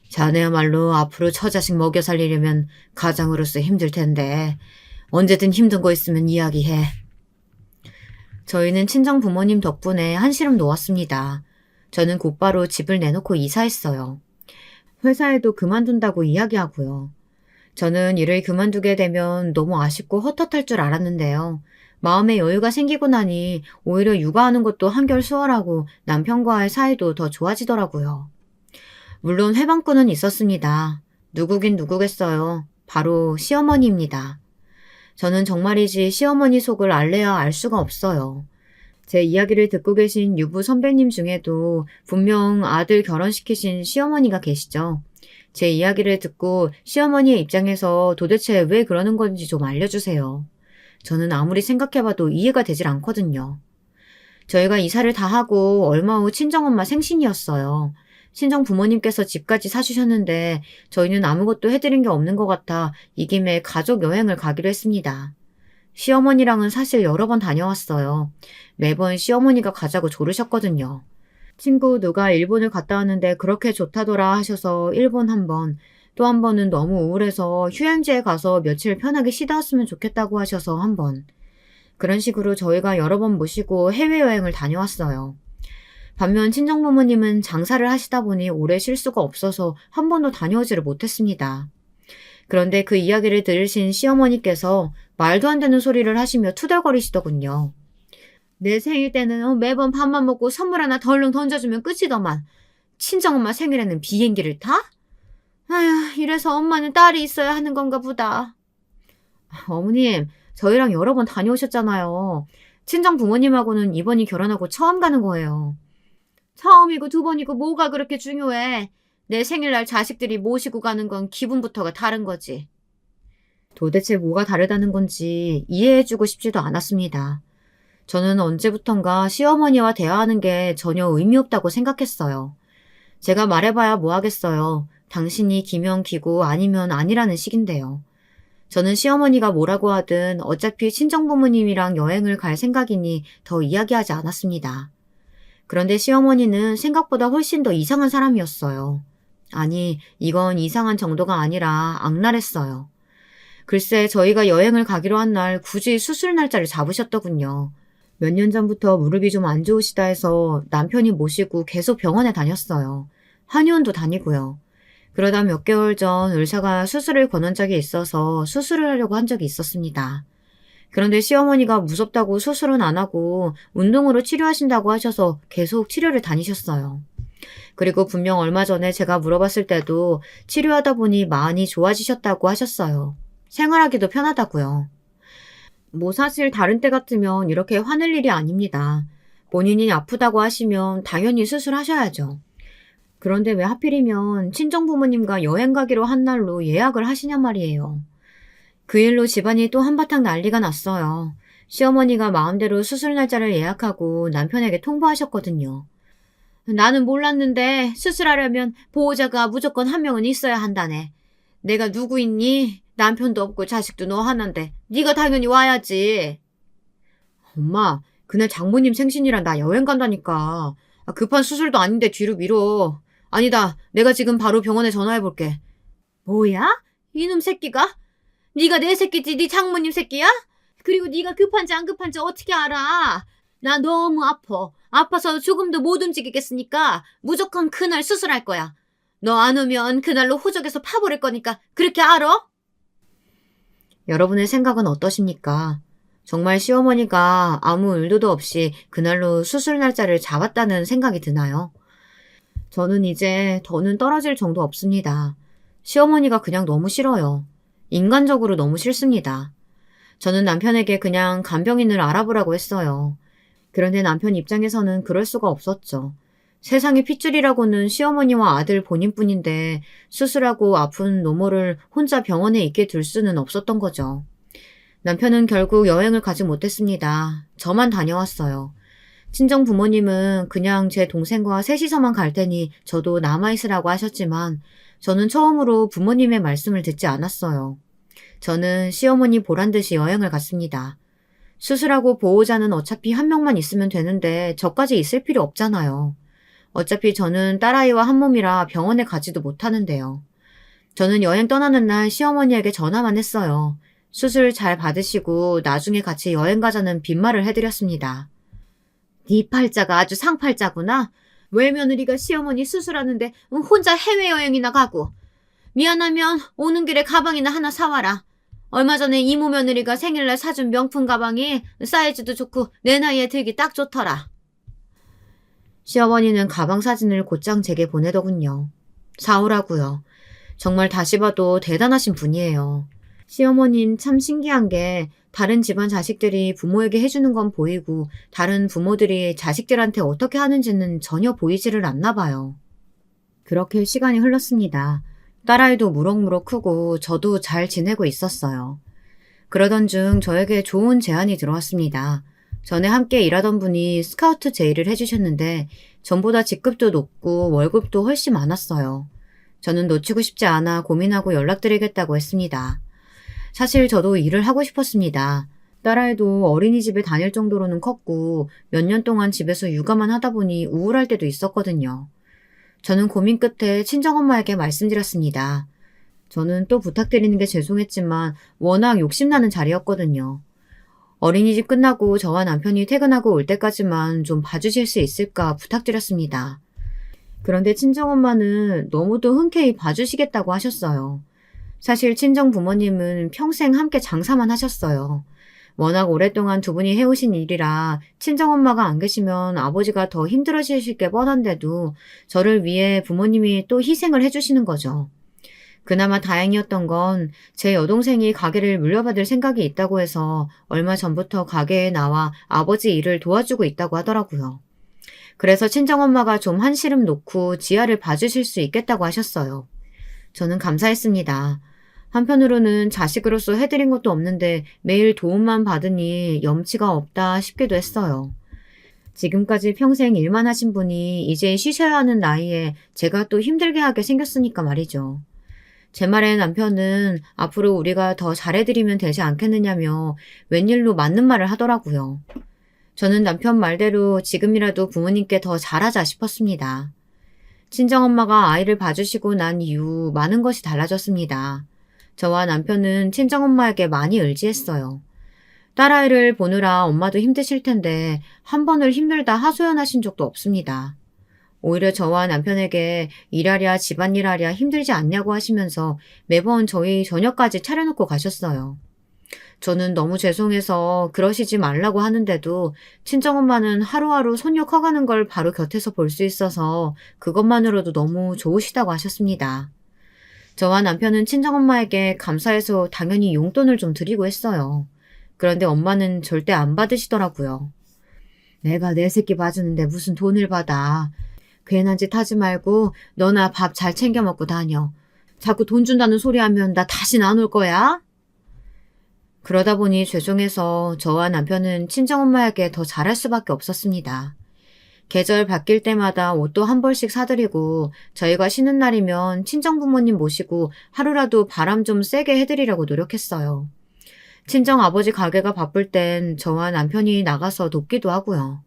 자네야말로 앞으로 처자식 먹여 살리려면 가장으로서 힘들 텐데 언제든 힘든 거 있으면 이야기해. 저희는 친정 부모님 덕분에 한시름 놓았습니다. 저는 곧바로 집을 내놓고 이사했어요. 회사에도 그만둔다고 이야기하고요. 저는 일을 그만두게 되면 너무 아쉽고 헛헛할 줄 알았는데요. 마음의 여유가 생기고 나니 오히려 육아하는 것도 한결 수월하고 남편과의 사이도 더 좋아지더라고요. 물론 해방꾼은 있었습니다. 누구긴 누구겠어요. 바로 시어머니입니다. 저는 정말이지 시어머니 속을 알래야 알 수가 없어요. 제 이야기를 듣고 계신 유부 선배님 중에도 분명 아들 결혼시키신 시어머니가 계시죠. 제 이야기를 듣고 시어머니의 입장에서 도대체 왜 그러는 건지 좀 알려주세요. 저는 아무리 생각해봐도 이해가 되질 않거든요. 저희가 이사를 다 하고 얼마 후 친정엄마 생신이었어요. 친정 부모님께서 집까지 사주셨는데 저희는 아무것도 해드린 게 없는 것 같아 이 김에 가족 여행을 가기로 했습니다. 시어머니랑은 사실 여러 번 다녀왔어요. 매번 시어머니가 가자고 조르셨거든요. 친구 누가 일본을 갔다 왔는데 그렇게 좋다더라 하셔서 일본 한 번, 또 한 번은 너무 우울해서 휴양지에 가서 며칠 편하게 쉬다 왔으면 좋겠다고 하셔서 한 번. 그런 식으로 저희가 여러 번 모시고 해외여행을 다녀왔어요. 반면 친정부모님은 장사를 하시다 보니 오래 쉴 수가 없어서 한 번도 다녀오지를 못했습니다. 그런데 그 이야기를 들으신 시어머니께서 말도 안 되는 소리를 하시며 투덜거리시더군요. 내 생일 때는 매번 밥만 먹고 선물 하나 덜렁 던져주면 끝이더만. 친정엄마 생일에는 비행기를 타? 아휴, 이래서 엄마는 딸이 있어야 하는 건가 보다. 어머님, 저희랑 여러 번 다녀오셨잖아요. 친정 부모님하고는 이번이 결혼하고 처음 가는 거예요. 처음이고 두 번이고 뭐가 그렇게 중요해. 내 생일날 자식들이 모시고 가는 건 기분부터가 다른 거지. 도대체 뭐가 다르다는 건지 이해해주고 싶지도 않았습니다. 저는 언제부턴가 시어머니와 대화하는 게 전혀 의미 없다고 생각했어요. 제가 말해봐야 뭐 하겠어요. 당신이 기면 기고 아니면 아니라는 식인데요. 저는 시어머니가 뭐라고 하든 어차피 친정부모님이랑 여행을 갈 생각이니 더 이야기하지 않았습니다. 그런데 시어머니는 생각보다 훨씬 더 이상한 사람이었어요. 아니, 이건 이상한 정도가 아니라 악랄했어요. 글쎄, 저희가 여행을 가기로 한 날 굳이 수술 날짜를 잡으셨더군요. 몇 년 전부터 무릎이 좀 안 좋으시다 해서 남편이 모시고 계속 병원에 다녔어요. 한의원도 다니고요. 그러다 몇 개월 전 의사가 수술을 권한 적이 있어서 수술을 하려고 한 적이 있었습니다. 그런데 시어머니가 무섭다고 수술은 안 하고 운동으로 치료하신다고 하셔서 계속 치료를 다니셨어요. 그리고 분명 얼마 전에 제가 물어봤을 때도 치료하다 보니 많이 좋아지셨다고 하셨어요. 생활하기도 편하다고요. 뭐 사실 다른 때 같으면 이렇게 화낼 일이 아닙니다. 본인이 아프다고 하시면 당연히 수술하셔야죠. 그런데 왜 하필이면 친정부모님과 여행 가기로 한 날로 예약을 하시냔 말이에요. 그 일로 집안이 또 한바탕 난리가 났어요. 시어머니가 마음대로 수술 날짜를 예약하고 남편에게 통보하셨거든요. 나는 몰랐는데 수술하려면 보호자가 무조건 한 명은 있어야 한다네. 내가 누구 있니? 남편도 없고 자식도 너 하나인데 네가 당연히 와야지. 엄마, 그날 장모님 생신이라 나 여행 간다니까. 급한 수술도 아닌데 뒤로 미뤄. 아니다, 내가 지금 바로 병원에 전화해볼게. 뭐야? 이놈 새끼가? 네가 내 새끼지 네 장모님 새끼야? 그리고 네가 급한지 안 급한지 어떻게 알아? 나 너무 아파. 아파서 조금도 못 움직이겠으니까 무조건 그날 수술할 거야. 너 안 오면 그날로 호적에서 파버릴 거니까 그렇게 알아? 여러분의 생각은 어떠십니까? 정말 시어머니가 아무 의도도 없이 그날로 수술 날짜를 잡았다는 생각이 드나요? 저는 이제 더는 떨어질 정도 없습니다. 시어머니가 그냥 너무 싫어요. 인간적으로 너무 싫습니다. 저는 남편에게 그냥 간병인을 알아보라고 했어요. 그런데 남편 입장에서는 그럴 수가 없었죠. 세상에 핏줄이라고는 시어머니와 아들 본인뿐인데 수술하고 아픈 노모를 혼자 병원에 있게 둘 수는 없었던 거죠. 남편은 결국 여행을 가지 못했습니다. 저만 다녀왔어요. 친정 부모님은 그냥 제 동생과 셋이서만 갈 테니 저도 남아있으라고 하셨지만 저는 처음으로 부모님의 말씀을 듣지 않았어요. 저는 시어머니 보란 듯이 여행을 갔습니다. 수술하고 보호자는 어차피 한 명만 있으면 되는데 저까지 있을 필요 없잖아요. 어차피 저는 딸아이와 한 몸이라 병원에 가지도 못하는데요. 저는 여행 떠나는 날 시어머니에게 전화만 했어요. 수술 잘 받으시고 나중에 같이 여행 가자는 빈말을 해드렸습니다. 네 팔자가 아주 상팔자구나. 외며느리가 시어머니 수술하는데 혼자 해외여행이나 가고. 미안하면 오는 길에 가방이나 하나 사와라. 얼마 전에 이모 며느리가 생일날 사준 명품 가방이 사이즈도 좋고 내 나이에 들기 딱 좋더라. 시어머니는 가방 사진을 곧장 제게 보내더군요. 사오라고요. 정말 다시 봐도 대단하신 분이에요. 시어머님 참 신기한 게 다른 집안 자식들이 부모에게 해주는 건 보이고 다른 부모들이 자식들한테 어떻게 하는지는 전혀 보이지를 않나 봐요. 그렇게 시간이 흘렀습니다. 딸아이도 무럭무럭 크고 저도 잘 지내고 있었어요. 그러던 중 저에게 좋은 제안이 들어왔습니다. 전에 함께 일하던 분이 스카우트 제의를 해주셨는데 전보다 직급도 높고 월급도 훨씬 많았어요. 저는 놓치고 싶지 않아 고민하고 연락드리겠다고 했습니다. 사실 저도 일을 하고 싶었습니다. 딸아이도 어린이집에 다닐 정도로는 컸고 몇 년 동안 집에서 육아만 하다 보니 우울할 때도 있었거든요. 저는 고민 끝에 친정엄마에게 말씀드렸습니다. 저는 또 부탁드리는 게 죄송했지만 워낙 욕심나는 자리였거든요. 어린이집 끝나고 저와 남편이 퇴근하고 올 때까지만 좀 봐주실 수 있을까 부탁드렸습니다. 그런데 친정엄마는 너무도 흔쾌히 봐주시겠다고 하셨어요. 사실 친정 부모님은 평생 함께 장사만 하셨어요. 워낙 오랫동안 두 분이 해오신 일이라 친정엄마가 안 계시면 아버지가 더 힘들어지실 게 뻔한데도 저를 위해 부모님이 또 희생을 해주시는 거죠. 그나마 다행이었던 건 제 여동생이 가게를 물려받을 생각이 있다고 해서 얼마 전부터 가게에 나와 아버지 일을 도와주고 있다고 하더라고요. 그래서 친정엄마가 좀 한시름 놓고 지아를 봐주실 수 있겠다고 하셨어요. 저는 감사했습니다. 한편으로는 자식으로서 해드린 것도 없는데 매일 도움만 받으니 염치가 없다 싶기도 했어요. 지금까지 평생 일만 하신 분이 이제 쉬셔야 하는 나이에 제가 또 힘들게 하게 생겼으니까 말이죠. 제 말에 남편은 앞으로 우리가 더 잘해드리면 되지 않겠느냐며 웬일로 맞는 말을 하더라고요. 저는 남편 말대로 지금이라도 부모님께 더 잘하자 싶었습니다. 친정엄마가 아이를 봐주시고 난 이후 많은 것이 달라졌습니다. 저와 남편은 친정엄마에게 많이 의지했어요. 딸아이를 보느라 엄마도 힘드실 텐데 한 번을 힘들다 하소연하신 적도 없습니다. 오히려 저와 남편에게 일하랴 집안일 하랴 힘들지 않냐고 하시면서 매번 저희 저녁까지 차려놓고 가셨어요. 저는 너무 죄송해서 그러시지 말라고 하는데도 친정엄마는 하루하루 손녀 커가는 걸 바로 곁에서 볼 수 있어서 그것만으로도 너무 좋으시다고 하셨습니다. 저와 남편은 친정엄마에게 감사해서 당연히 용돈을 좀 드리고 했어요. 그런데 엄마는 절대 안 받으시더라고요. 내가 내 새끼 봐주는데 무슨 돈을 받아. 괜한 짓 하지 말고 너나 밥 잘 챙겨 먹고 다녀. 자꾸 돈 준다는 소리 하면 나 다시 안 올 거야. 그러다 보니 죄송해서 저와 남편은 친정엄마에게 더 잘할 수밖에 없었습니다. 계절 바뀔 때마다 옷도 한 벌씩 사드리고 저희가 쉬는 날이면 친정부모님 모시고 하루라도 바람 좀 세게 해드리려고 노력했어요. 친정아버지 가게가 바쁠 땐 저와 남편이 나가서 돕기도 하고요.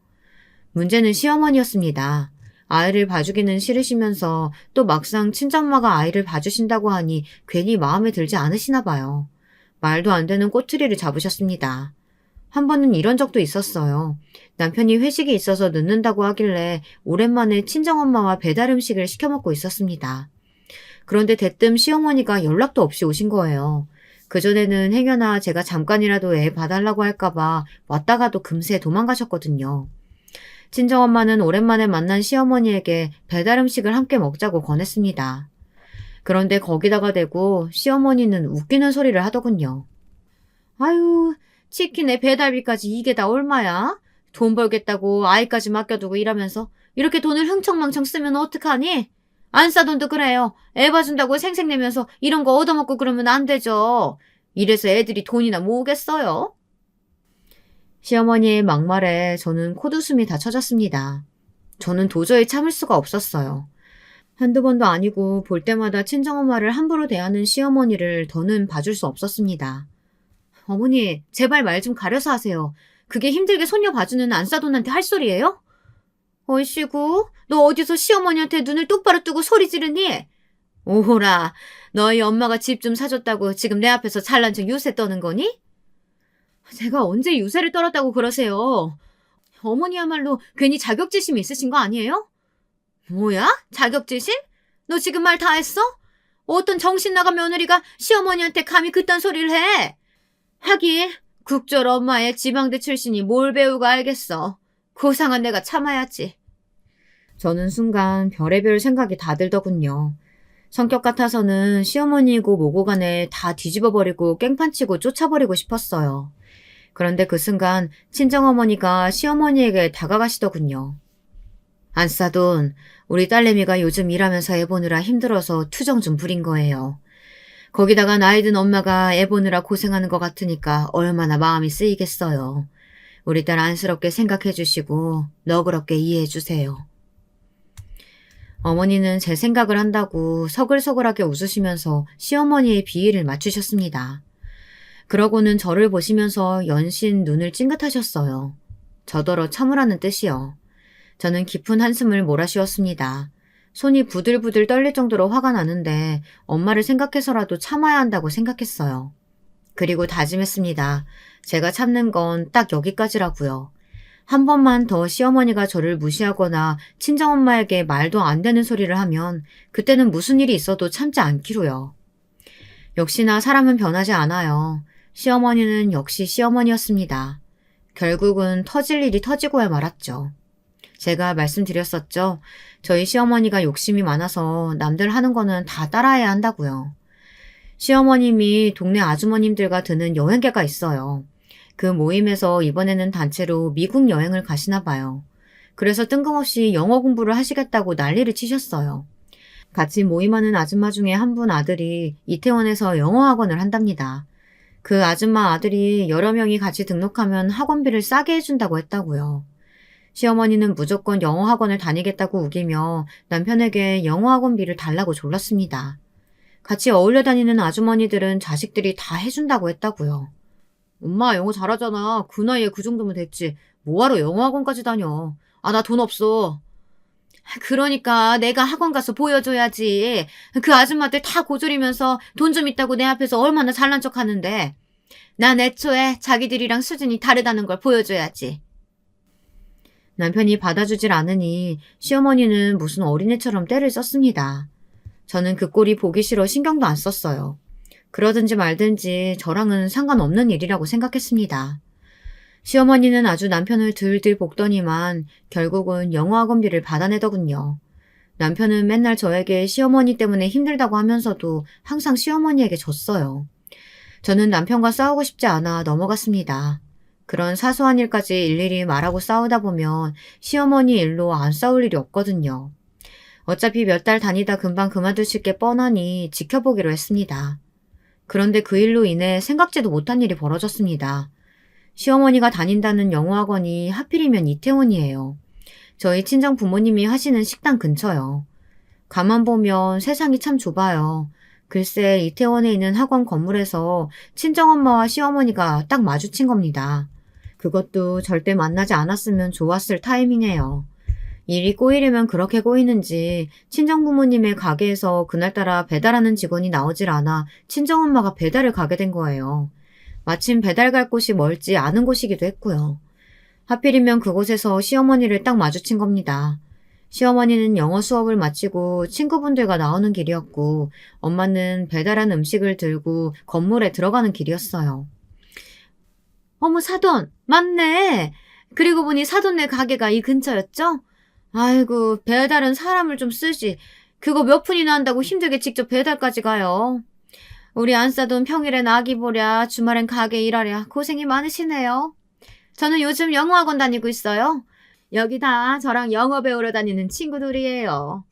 문제는 시어머니였습니다. 아이를 봐주기는 싫으시면서 또 막상 친정엄마가 아이를 봐주신다고 하니 괜히 마음에 들지 않으시나 봐요. 말도 안 되는 꼬투리를 잡으셨습니다. 한 번은 이런 적도 있었어요. 남편이 회식이 있어서 늦는다고 하길래 오랜만에 친정엄마와 배달 음식을 시켜 먹고 있었습니다. 그런데 대뜸 시어머니가 연락도 없이 오신 거예요. 그전에는 행여나 제가 잠깐이라도 애 봐달라고 할까봐 왔다가도 금세 도망가셨거든요. 친정엄마는 오랜만에 만난 시어머니에게 배달 음식을 함께 먹자고 권했습니다. 그런데 거기다가 대고 시어머니는 웃기는 소리를 하더군요. 아유, 치킨에 배달비까지 이게 다 얼마야? 돈 벌겠다고 아이까지 맡겨두고 일하면서 이렇게 돈을 흥청망청 쓰면 어떡하니? 안 싸돈도 그래요. 애 봐준다고 생색내면서 이런 거 얻어먹고 그러면 안 되죠. 이래서 애들이 돈이나 모으겠어요? 시어머니의 막말에 저는 콧웃음이 다 쳐졌습니다. 저는 도저히 참을 수가 없었어요. 한두 번도 아니고 볼 때마다 친정엄마를 함부로 대하는 시어머니를 더는 봐줄 수 없었습니다. 어머니, 제발 말 좀 가려서 하세요. 그게 힘들게 손녀 봐주는 안싸돈한테 할 소리예요? 어이씨구, 너 어디서 시어머니한테 눈을 똑바로 뜨고 소리 지르니? 오호라, 너희 엄마가 집 좀 사줬다고 지금 내 앞에서 잘난 척 유세 떠는 거니? 제가 언제 유세를 떨었다고 그러세요? 어머니야말로 괜히 자격지심이 있으신 거 아니에요? 뭐야? 자격지심? 너 지금 말 다 했어? 어떤 정신 나간 며느리가 시어머니한테 감히 그딴 소리를 해? 하긴 국절 엄마의 지방대 출신이 뭘 배우고 알겠어. 고상한 내가 참아야지. 저는 순간 별의별 생각이 다 들더군요. 성격 같아서는 시어머니이고 뭐고 간에 다 뒤집어버리고 깽판치고 쫓아버리고 싶었어요. 그런데 그 순간 친정어머니가 시어머니에게 다가가시더군요. 안싸돈, 우리 딸내미가 요즘 일하면서 애 보느라 힘들어서 투정 좀 부린 거예요. 거기다가 나이 든 엄마가 애 보느라 고생하는 것 같으니까 얼마나 마음이 쓰이겠어요. 우리 딸 안쓰럽게 생각해 주시고 너그럽게 이해해 주세요. 어머니는 제 생각을 한다고 서글서글하게 웃으시면서 시어머니의 비위를 맞추셨습니다. 그러고는 저를 보시면서 연신 눈을 찡긋하셨어요. 저더러 참으라는 뜻이요. 저는 깊은 한숨을 몰아쉬었습니다. 손이 부들부들 떨릴 정도로 화가 나는데 엄마를 생각해서라도 참아야 한다고 생각했어요. 그리고 다짐했습니다. 제가 참는 건 딱 여기까지라고요. 한 번만 더 시어머니가 저를 무시하거나 친정엄마에게 말도 안 되는 소리를 하면 그때는 무슨 일이 있어도 참지 않기로요. 역시나 사람은 변하지 않아요. 시어머니는 역시 시어머니였습니다. 결국은 터질 일이 터지고야 말았죠. 제가 말씀드렸었죠. 저희 시어머니가 욕심이 많아서 남들 하는 거는 다 따라해야 한다고요. 시어머님이 동네 아주머님들과 드는 여행계가 있어요. 그 모임에서 이번에는 단체로 미국 여행을 가시나 봐요. 그래서 뜬금없이 영어 공부를 하시겠다고 난리를 치셨어요. 같이 모임하는 아줌마 중에 한 분 아들이 이태원에서 영어 학원을 한답니다. 그 아줌마 아들이 여러 명이 같이 등록하면 학원비를 싸게 해준다고 했다고요. 시어머니는 무조건 영어 학원을 다니겠다고 우기며 남편에게 영어 학원비를 달라고 졸랐습니다. 같이 어울려 다니는 아주머니들은 자식들이 다 해준다고 했다고요. 엄마 영어 잘하잖아. 그 나이에 그 정도면 됐지. 뭐하러 영어 학원까지 다녀. 아, 나 돈 없어. 그러니까 내가 학원 가서 보여줘야지. 그 아줌마들 다 고졸이면서 돈 좀 있다고 내 앞에서 얼마나 잘난 척 하는데. 난 애초에 자기들이랑 수준이 다르다는 걸 보여줘야지. 남편이 받아주질 않으니 시어머니는 무슨 어린애처럼 떼를 썼습니다. 저는 그 꼴이 보기 싫어 신경도 안 썼어요. 그러든지 말든지 저랑은 상관없는 일이라고 생각했습니다. 시어머니는 아주 남편을 들들 볶더니만 결국은 영어 학원비를 받아내더군요. 남편은 맨날 저에게 시어머니 때문에 힘들다고 하면서도 항상 시어머니에게 졌어요. 저는 남편과 싸우고 싶지 않아 넘어갔습니다. 그런 사소한 일까지 일일이 말하고 싸우다 보면 시어머니 일로 안 싸울 일이 없거든요. 어차피 몇 달 다니다 금방 그만두실 게 뻔하니 지켜보기로 했습니다. 그런데 그 일로 인해 생각지도 못한 일이 벌어졌습니다. 시어머니가 다닌다는 영어학원이 하필이면 이태원이에요. 저희 친정 부모님이 하시는 식당 근처요. 가만 보면 세상이 참 좁아요. 글쎄 이태원에 있는 학원 건물에서 친정엄마와 시어머니가 딱 마주친 겁니다. 그것도 절대 만나지 않았으면 좋았을 타이밍이에요. 일이 꼬이려면 그렇게 꼬이는지 친정부모님의 가게에서 그날따라 배달하는 직원이 나오질 않아 친정엄마가 배달을 가게 된 거예요. 마침 배달 갈 곳이 멀지 않은 곳이기도 했고요. 하필이면 그곳에서 시어머니를 딱 마주친 겁니다. 시어머니는 영어 수업을 마치고 친구분들과 나오는 길이었고 엄마는 배달한 음식을 들고 건물에 들어가는 길이었어요. 어머 사돈, 맞네. 그리고 보니 사돈네 가게가 이 근처였죠? 아이고 배달은 사람을 좀 쓰지. 그거 몇 푼이나 한다고 힘들게 직접 배달까지 가요. 우리 안싸돈 평일엔 아기 보랴, 주말엔 가게 일하랴 고생이 많으시네요. 저는 요즘 영어학원 다니고 있어요. 여기 다 저랑 영어 배우러 다니는 친구들이에요.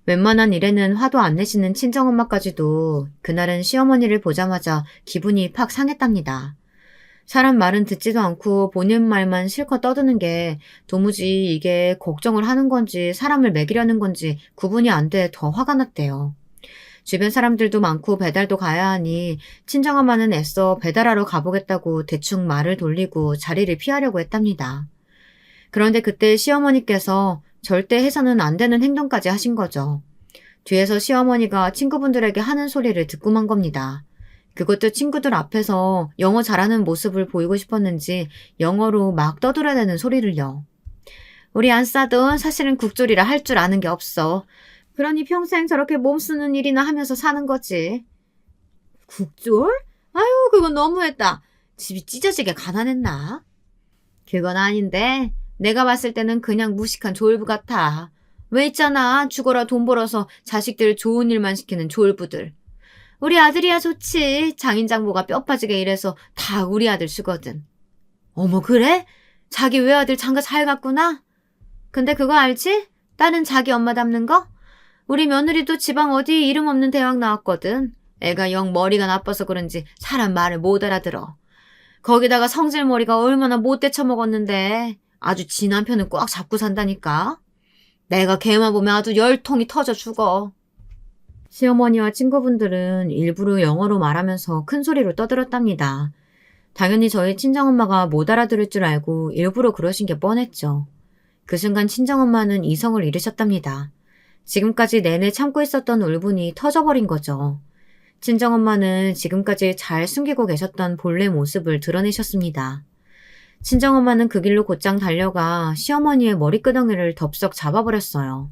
웬만한 일에는 화도 안 내시는 친정엄마까지도 그날은 시어머니를 보자마자 기분이 팍 상했답니다. 사람 말은 듣지도 않고 본인 말만 실컷 떠드는 게 도무지 이게 걱정을 하는 건지 사람을 먹이려는 건지 구분이 안 돼 더 화가 났대요. 주변 사람들도 많고 배달도 가야 하니 친정엄마는 애써 배달하러 가보겠다고 대충 말을 돌리고 자리를 피하려고 했답니다. 그런데 그때 시어머니께서 절대 해서는 안 되는 행동까지 하신 거죠. 뒤에서 시어머니가 친구분들에게 하는 소리를 듣고만 겁니다. 그것도 친구들 앞에서 영어 잘하는 모습을 보이고 싶었는지 영어로 막 떠들어대는 소리를요. 우리 안싸돈 사실은 국조리라 할 줄 아는 게 없어. 그러니 평생 저렇게 몸 쓰는 일이나 하면서 사는 거지. 국졸? 아유, 그건 너무했다. 집이 찢어지게 가난했나? 그건 아닌데 내가 봤을 때는 그냥 무식한 졸부 같아. 왜 있잖아, 죽어라 돈 벌어서 자식들 좋은 일만 시키는 졸부들. 우리 아들이야 좋지. 장인장모가 뼈 빠지게 일해서 다 우리 아들 쓰거든. 어머, 그래? 자기 외아들 장가 잘 갔구나? 근데 그거 알지? 딸은 자기 엄마 닮는 거? 우리 며느리도 지방 어디 이름 없는 대학 나왔거든. 애가 영 머리가 나빠서 그런지 사람 말을 못 알아들어. 거기다가 성질머리가 얼마나 못돼 처먹었는데 아주 지 남편은 꽉 잡고 산다니까. 내가 걔만 보면 아주 열통이 터져 죽어. 시어머니와 친구분들은 일부러 영어로 말하면서 큰 소리로 떠들었답니다. 당연히 저희 친정엄마가 못 알아들을 줄 알고 일부러 그러신 게 뻔했죠. 그 순간 친정엄마는 이성을 잃으셨답니다. 지금까지 내내 참고 있었던 울분이 터져버린 거죠. 친정엄마는 지금까지 잘 숨기고 계셨던 본래 모습을 드러내셨습니다. 친정엄마는 그 길로 곧장 달려가 시어머니의 머리끄덩이를 덥석 잡아버렸어요.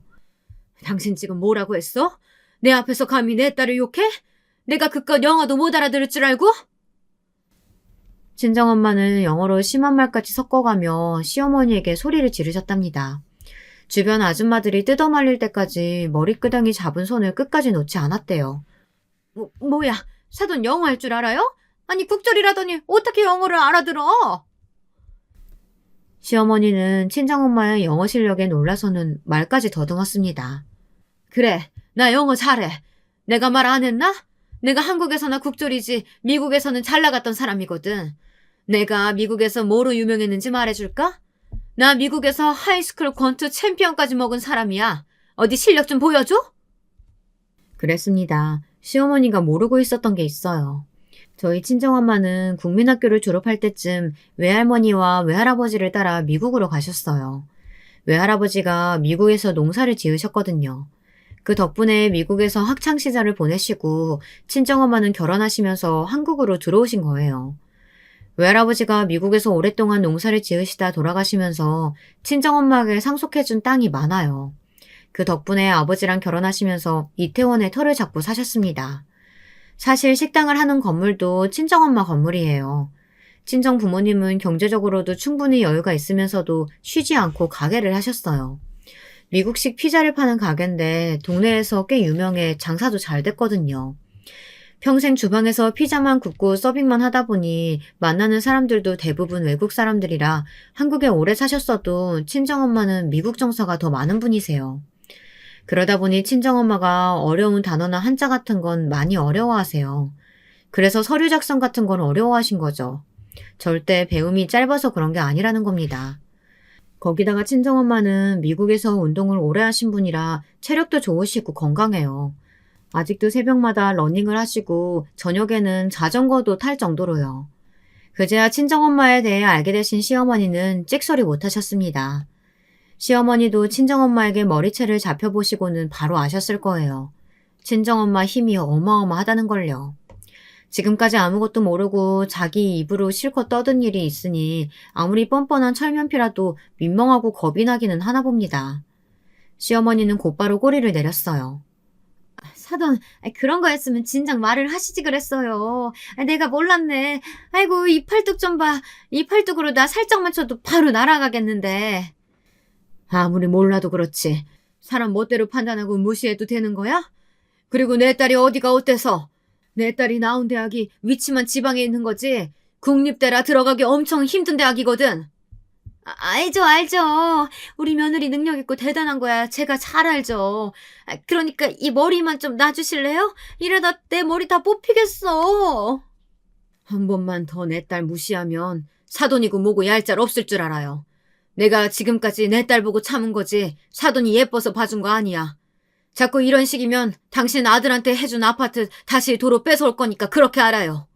당신 지금 뭐라고 했어? 내 앞에서 감히 내 딸을 욕해? 내가 그깟 영어도 못 알아들을 줄 알고? 친정엄마는 영어로 심한 말까지 섞어가며 시어머니에게 소리를 지르셨답니다. 주변 아줌마들이 뜯어말릴 때까지 머리끄덩이 잡은 손을 끝까지 놓지 않았대요. 뭐야, 사돈 영어 할 줄 알아요? 아니 국절이라더니 어떻게 영어를 알아들어? 시어머니는 친정엄마의 영어 실력에 놀라서는 말까지 더듬었습니다. 그래, 나 영어 잘해. 내가 말 안 했나? 내가 한국에서나 국졸이지 미국에서는 잘 나갔던 사람이거든. 내가 미국에서 뭐로 유명했는지 말해줄까? 나 미국에서 하이스쿨 권투 챔피언까지 먹은 사람이야. 어디 실력 좀 보여줘? 그랬습니다. 시어머니가 모르고 있었던 게 있어요. 저희 친정엄마는 국민학교를 졸업할 때쯤 외할머니와 외할아버지를 따라 미국으로 가셨어요. 외할아버지가 미국에서 농사를 지으셨거든요. 그 덕분에 미국에서 학창시절을 보내시고 친정엄마는 결혼하시면서 한국으로 들어오신 거예요. 외할아버지가 미국에서 오랫동안 농사를 지으시다 돌아가시면서 친정엄마에게 상속해준 땅이 많아요. 그 덕분에 아버지랑 결혼하시면서 이태원에 터를 잡고 사셨습니다. 사실 식당을 하는 건물도 친정엄마 건물이에요. 친정 부모님은 경제적으로도 충분히 여유가 있으면서도 쉬지 않고 가게를 하셨어요. 미국식 피자를 파는 가게인데 동네에서 꽤 유명해 장사도 잘 됐거든요. 평생 주방에서 피자만 굽고 서빙만 하다 보니 만나는 사람들도 대부분 외국 사람들이라 한국에 오래 사셨어도 친정엄마는 미국 정서가 더 많은 분이세요. 그러다 보니 친정엄마가 어려운 단어나 한자 같은 건 많이 어려워하세요. 그래서 서류 작성 같은 건 어려워하신 거죠. 절대 배움이 짧아서 그런 게 아니라는 겁니다. 거기다가 친정엄마는 미국에서 운동을 오래 하신 분이라 체력도 좋으시고 건강해요. 아직도 새벽마다 러닝을 하시고 저녁에는 자전거도 탈 정도로요. 그제야 친정엄마에 대해 알게 되신 시어머니는 찍소리 못하셨습니다. 시어머니도 친정엄마에게 머리채를 잡혀보시고는 바로 아셨을 거예요. 친정엄마 힘이 어마어마하다는 걸요. 지금까지 아무것도 모르고 자기 입으로 실컷 떠든 일이 있으니 아무리 뻔뻔한 철면피라도 민망하고 겁이 나기는 하나 봅니다. 시어머니는 곧바로 꼬리를 내렸어요. 사돈, 그런 거였으면 진작 말을 하시지 그랬어요. 내가 몰랐네. 아이고, 이 팔뚝 좀 봐. 이 팔뚝으로 나 살짝만 쳐도 바로 날아가겠는데. 아무리 몰라도 그렇지. 사람 멋대로 판단하고 무시해도 되는 거야? 그리고 내 딸이 어디가 어때서? 내 딸이 나온 대학이 위치만 지방에 있는 거지. 국립대라 들어가기 엄청 힘든 대학이거든. 알죠. 우리 며느리 능력 있고 대단한 거야. 제가 잘 알죠. 그러니까 이 머리만 좀 놔주실래요? 이러다 내 머리 다 뽑히겠어. 한 번만 더 내 딸 무시하면 사돈이고 뭐고 얄짤 없을 줄 알아요. 내가 지금까지 내 딸 보고 참은 거지 사돈이 예뻐서 봐준 거 아니야. 자꾸 이런 식이면 당신 아들한테 해준 아파트 다시 도로 뺏어올 거니까 그렇게 알아요.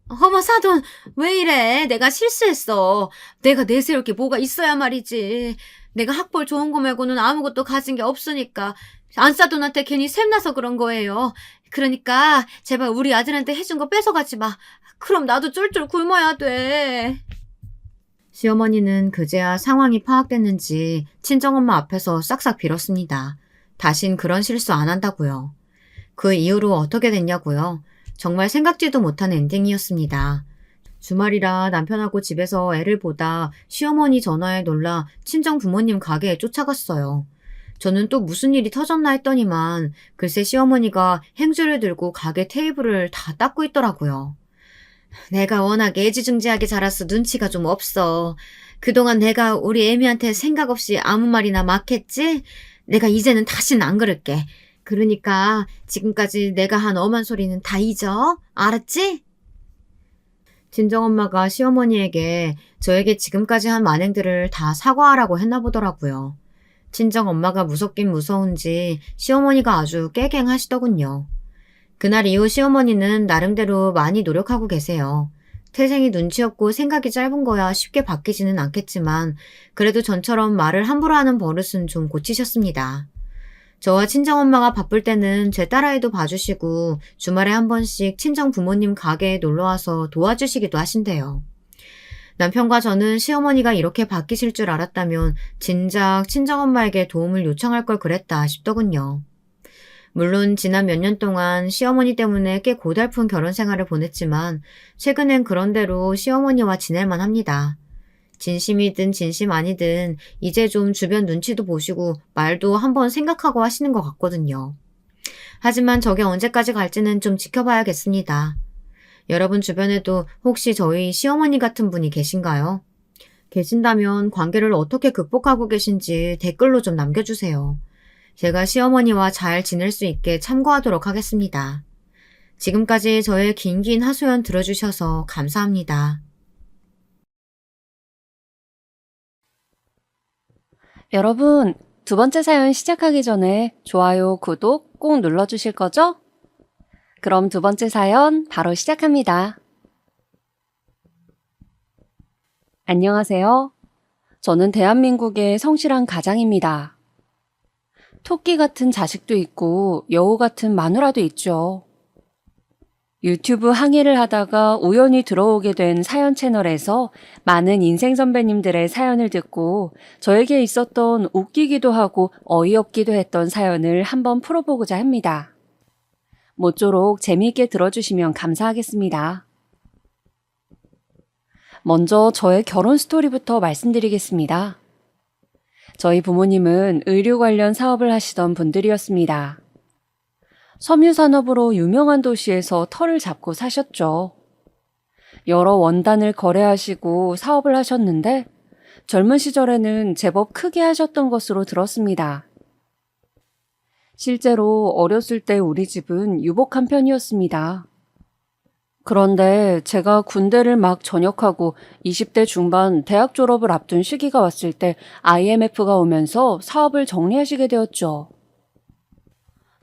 어머 사돈 왜 이래. 내가 실수했어. 내가 내세울 게 뭐가 있어야 말이지. 내가 학벌 좋은 거 말고는 아무것도 가진 게 없으니까 안사돈한테 괜히 샘나서 그런 거예요. 그러니까 제발 우리 아들한테 해준 거 뺏어가지 마. 그럼 나도 쫄쫄 굶어야 돼. 시어머니는 그제야 상황이 파악됐는지 친정엄마 앞에서 싹싹 빌었습니다. 다신 그런 실수 안 한다고요. 그 이후로 어떻게 됐냐고요. 정말 생각지도 못한 엔딩이었습니다. 주말이라 남편하고 집에서 애를 보다 시어머니 전화에 놀라 친정 부모님 가게에 쫓아갔어요. 저는 또 무슨 일이 터졌나 했더니만 글쎄 시어머니가 행주를 들고 가게 테이블을 다 닦고 있더라고요. 내가 워낙 애지중지하게 자라서 눈치가 좀 없어. 그동안 내가 우리 애미한테 생각 없이 아무 말이나 막 했지? 내가 이제는 다시는 안 그럴게. 그러니까 지금까지 내가 한 엄한 소리는 다 잊어. 알았지? 친정엄마가 시어머니에게 저에게 지금까지 한 만행들을 다 사과하라고 했나 보더라고요. 친정엄마가 무섭긴 무서운지 시어머니가 아주 깨갱하시더군요. 그날 이후 시어머니는 나름대로 많이 노력하고 계세요. 태생이 눈치 없고 생각이 짧은 거야 쉽게 바뀌지는 않겠지만 그래도 전처럼 말을 함부로 하는 버릇은 좀 고치셨습니다. 저와 친정엄마가 바쁠 때는 제 딸아이도 봐주시고 주말에 한 번씩 친정 부모님 가게에 놀러와서 도와주시기도 하신대요. 남편과 저는 시어머니가 이렇게 바뀌실 줄 알았다면 진작 친정엄마에게 도움을 요청할 걸 그랬다 싶더군요. 물론 지난 몇 년 동안 시어머니 때문에 꽤 고달픈 결혼 생활을 보냈지만 최근엔 그런대로 시어머니와 지낼만 합니다. 진심이든 진심 아니든 이제 좀 주변 눈치도 보시고 말도 한번 생각하고 하시는 것 같거든요. 하지만 저게 언제까지 갈지는 좀 지켜봐야겠습니다. 여러분 주변에도 혹시 저희 시어머니 같은 분이 계신가요? 계신다면 관계를 어떻게 극복하고 계신지 댓글로 좀 남겨주세요. 제가 시어머니와 잘 지낼 수 있게 참고하도록 하겠습니다. 지금까지 저의 긴 하소연 들어주셔서 감사합니다. 여러분, 두 번째 사연 시작하기 전에 좋아요, 구독 꼭 눌러주실 거죠? 그럼 두 번째 사연 바로 시작합니다. 안녕하세요. 저는 대한민국의 성실한 가장입니다. 토끼 같은 자식도 있고 여우 같은 마누라도 있죠. 유튜브 항의를 하다가 우연히 들어오게 된 사연 채널에서 많은 인생 선배님들의 사연을 듣고 저에게 있었던 웃기기도 하고 어이없기도 했던 사연을 한번 풀어보고자 합니다. 모쪼록 재미있게 들어주시면 감사하겠습니다. 먼저 저의 결혼 스토리부터 말씀드리겠습니다. 저희 부모님은 의류 관련 사업을 하시던 분들이었습니다. 섬유산업으로 유명한 도시에서 터를 잡고 사셨죠. 여러 원단을 거래하시고 사업을 하셨는데 젊은 시절에는 제법 크게 하셨던 것으로 들었습니다. 실제로 어렸을 때 우리 집은 유복한 편이었습니다. 그런데 제가 군대를 막 전역하고 20대 중반 대학 졸업을 앞둔 시기가 왔을 때 IMF가 오면서 사업을 정리하시게 되었죠.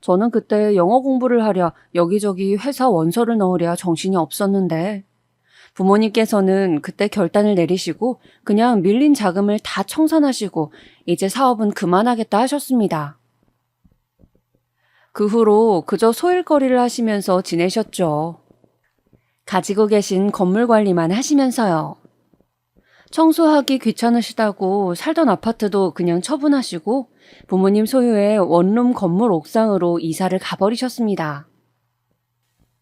저는 그때 영어 공부를 하랴 여기저기 회사 원서를 넣으랴 정신이 없었는데 부모님께서는 그때 결단을 내리시고 그냥 밀린 자금을 다 청산하시고 이제 사업은 그만하겠다 하셨습니다. 그 후로 그저 소일거리를 하시면서 지내셨죠. 가지고 계신 건물 관리만 하시면서요. 청소하기 귀찮으시다고 살던 아파트도 그냥 처분하시고 부모님 소유의 원룸 건물 옥상으로 이사를 가버리셨습니다.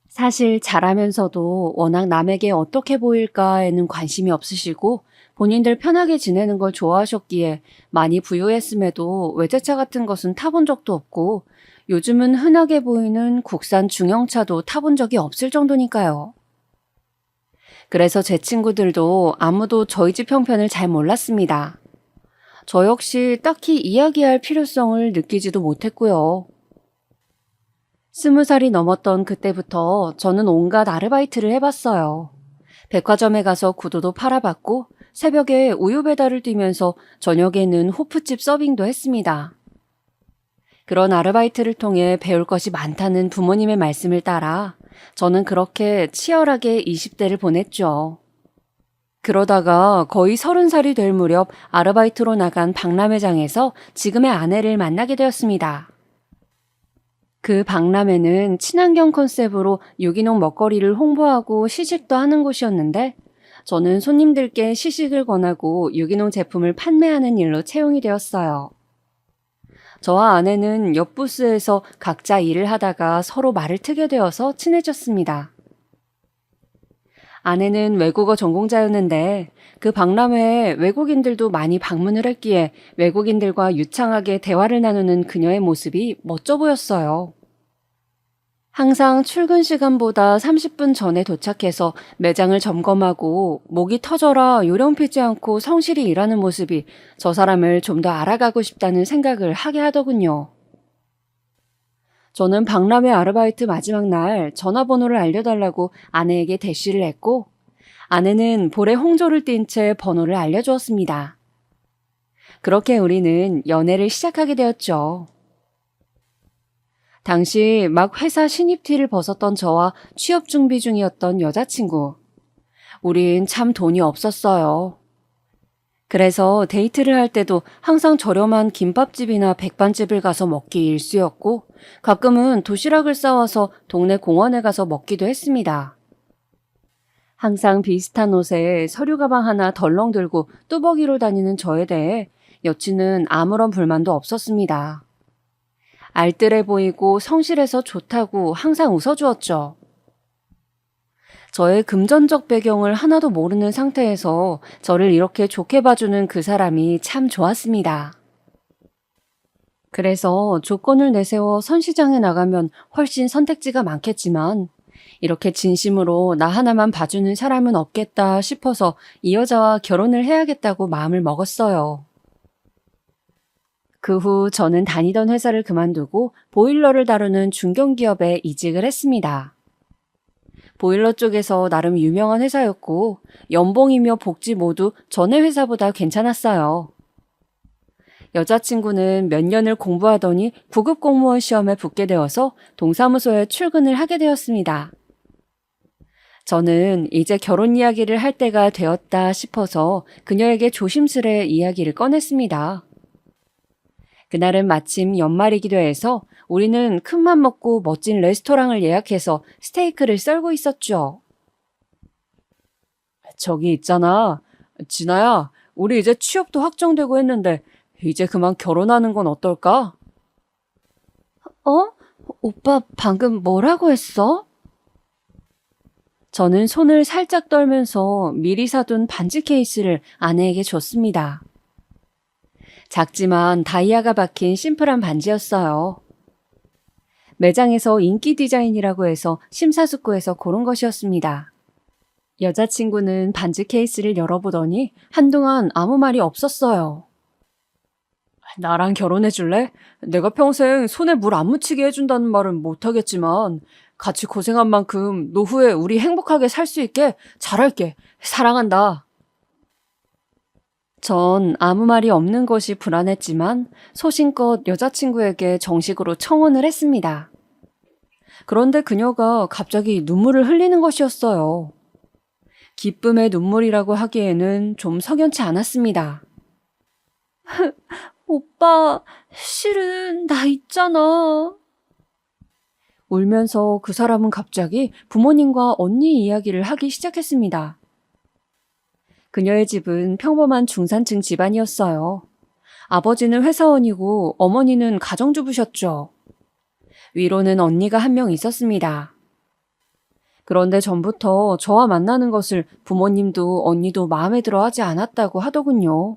사실 잘하면서도 워낙 남에게 어떻게 보일까에는 관심이 없으시고 본인들 편하게 지내는 걸 좋아하셨기에 많이 부유했음에도 외제차 같은 것은 타본 적도 없고 요즘은 흔하게 보이는 국산 중형차도 타본 적이 없을 정도니까요. 그래서 제 친구들도 아무도 저희 집 형편을 잘 몰랐습니다. 저 역시 딱히 이야기할 필요성을 느끼지도 못했고요. 20살이 넘었던 그때부터 저는 온갖 아르바이트를 해봤어요. 백화점에 가서 구두도 팔아봤고 새벽에 우유 배달을 뛰면서 저녁에는 호프집 서빙도 했습니다. 그런 아르바이트를 통해 배울 것이 많다는 부모님의 말씀을 따라 저는 그렇게 치열하게 20대를 보냈죠. 그러다가 거의 30살이 될 무렵 아르바이트로 나간 박람회장에서 지금의 아내를 만나게 되었습니다. 그 박람회는 친환경 컨셉으로 유기농 먹거리를 홍보하고 시식도 하는 곳이었는데 저는 손님들께 시식을 권하고 유기농 제품을 판매하는 일로 채용이 되었어요. 저와 아내는 옆 부스에서 각자 일을 하다가 서로 말을 트게 되어서 친해졌습니다. 아내는 외국어 전공자였는데 그 박람회에 외국인들도 많이 방문을 했기에 외국인들과 유창하게 대화를 나누는 그녀의 모습이 멋져 보였어요. 항상 출근 시간보다 30분 전에 도착해서 매장을 점검하고 목이 터져라 요령 피지 않고 성실히 일하는 모습이 저 사람을 좀 더 알아가고 싶다는 생각을 하게 하더군요. 저는 박람회 아르바이트 마지막 날 전화번호를 알려달라고 아내에게 대시를 했고 아내는 볼에 홍조를 띤 채 번호를 알려주었습니다. 그렇게 우리는 연애를 시작하게 되었죠. 당시 막 회사 신입티를 벗었던 저와 취업 준비 중이었던 여자친구. 우린 참 돈이 없었어요. 그래서 데이트를 할 때도 항상 저렴한 김밥집이나 백반집을 가서 먹기 일쑤였고 가끔은 도시락을 싸와서 동네 공원에 가서 먹기도 했습니다. 항상 비슷한 옷에 서류 가방 하나 덜렁 들고 뚜벅이로 다니는 저에 대해 여친은 아무런 불만도 없었습니다. 알뜰해 보이고 성실해서 좋다고 항상 웃어주었죠. 저의 금전적 배경을 하나도 모르는 상태에서 저를 이렇게 좋게 봐주는 그 사람이 참 좋았습니다. 그래서 조건을 내세워 선시장에 나가면 훨씬 선택지가 많겠지만 이렇게 진심으로 나 하나만 봐주는 사람은 없겠다 싶어서 이 여자와 결혼을 해야겠다고 마음을 먹었어요. 그 후 저는 다니던 회사를 그만두고 보일러를 다루는 중견기업에 이직을 했습니다. 보일러 쪽에서 나름 유명한 회사였고 연봉이며 복지 모두 전에 회사보다 괜찮았어요. 여자친구는 몇 년을 공부하더니 9급 공무원 시험에 붙게 되어서 동사무소에 출근을 하게 되었습니다. 저는 이제 결혼 이야기를 할 때가 되었다 싶어서 그녀에게 조심스레 이야기를 꺼냈습니다. 그날은 마침 연말이기도 해서 우리는 큰맘 먹고 멋진 레스토랑을 예약해서 스테이크를 썰고 있었죠. 저기 있잖아. 진아야, 우리 이제 취업도 확정되고 했는데 이제 그만 결혼하는 건 어떨까? 어? 오빠 방금 뭐라고 했어? 저는 손을 살짝 떨면서 미리 사둔 반지 케이스를 아내에게 줬습니다. 작지만 다이아가 박힌 심플한 반지였어요. 매장에서 인기 디자인이라고 해서 심사숙고해서 고른 것이었습니다. 여자친구는 반지 케이스를 열어보더니 한동안 아무 말이 없었어요. 나랑 결혼해 줄래? 내가 평생 손에 물 안 묻히게 해준다는 말은 못하겠지만 같이 고생한 만큼 노후에 우리 행복하게 살 수 있게 잘할게. 사랑한다. 전 아무 말이 없는 것이 불안했지만 소신껏 여자친구에게 정식으로 청혼을 했습니다. 그런데 그녀가 갑자기 눈물을 흘리는 것이었어요. 기쁨의 눈물이라고 하기에는 좀 석연치 않았습니다. 오빠, 실은 나 있잖아. 울면서 그 사람은 갑자기 부모님과 언니 이야기를 하기 시작했습니다. 그녀의 집은 평범한 중산층 집안이었어요. 아버지는 회사원이고 어머니는 가정주부셨죠. 위로는 언니가 한 명 있었습니다. 그런데 전부터 저와 만나는 것을 부모님도 언니도 마음에 들어 하지 않았다고 하더군요.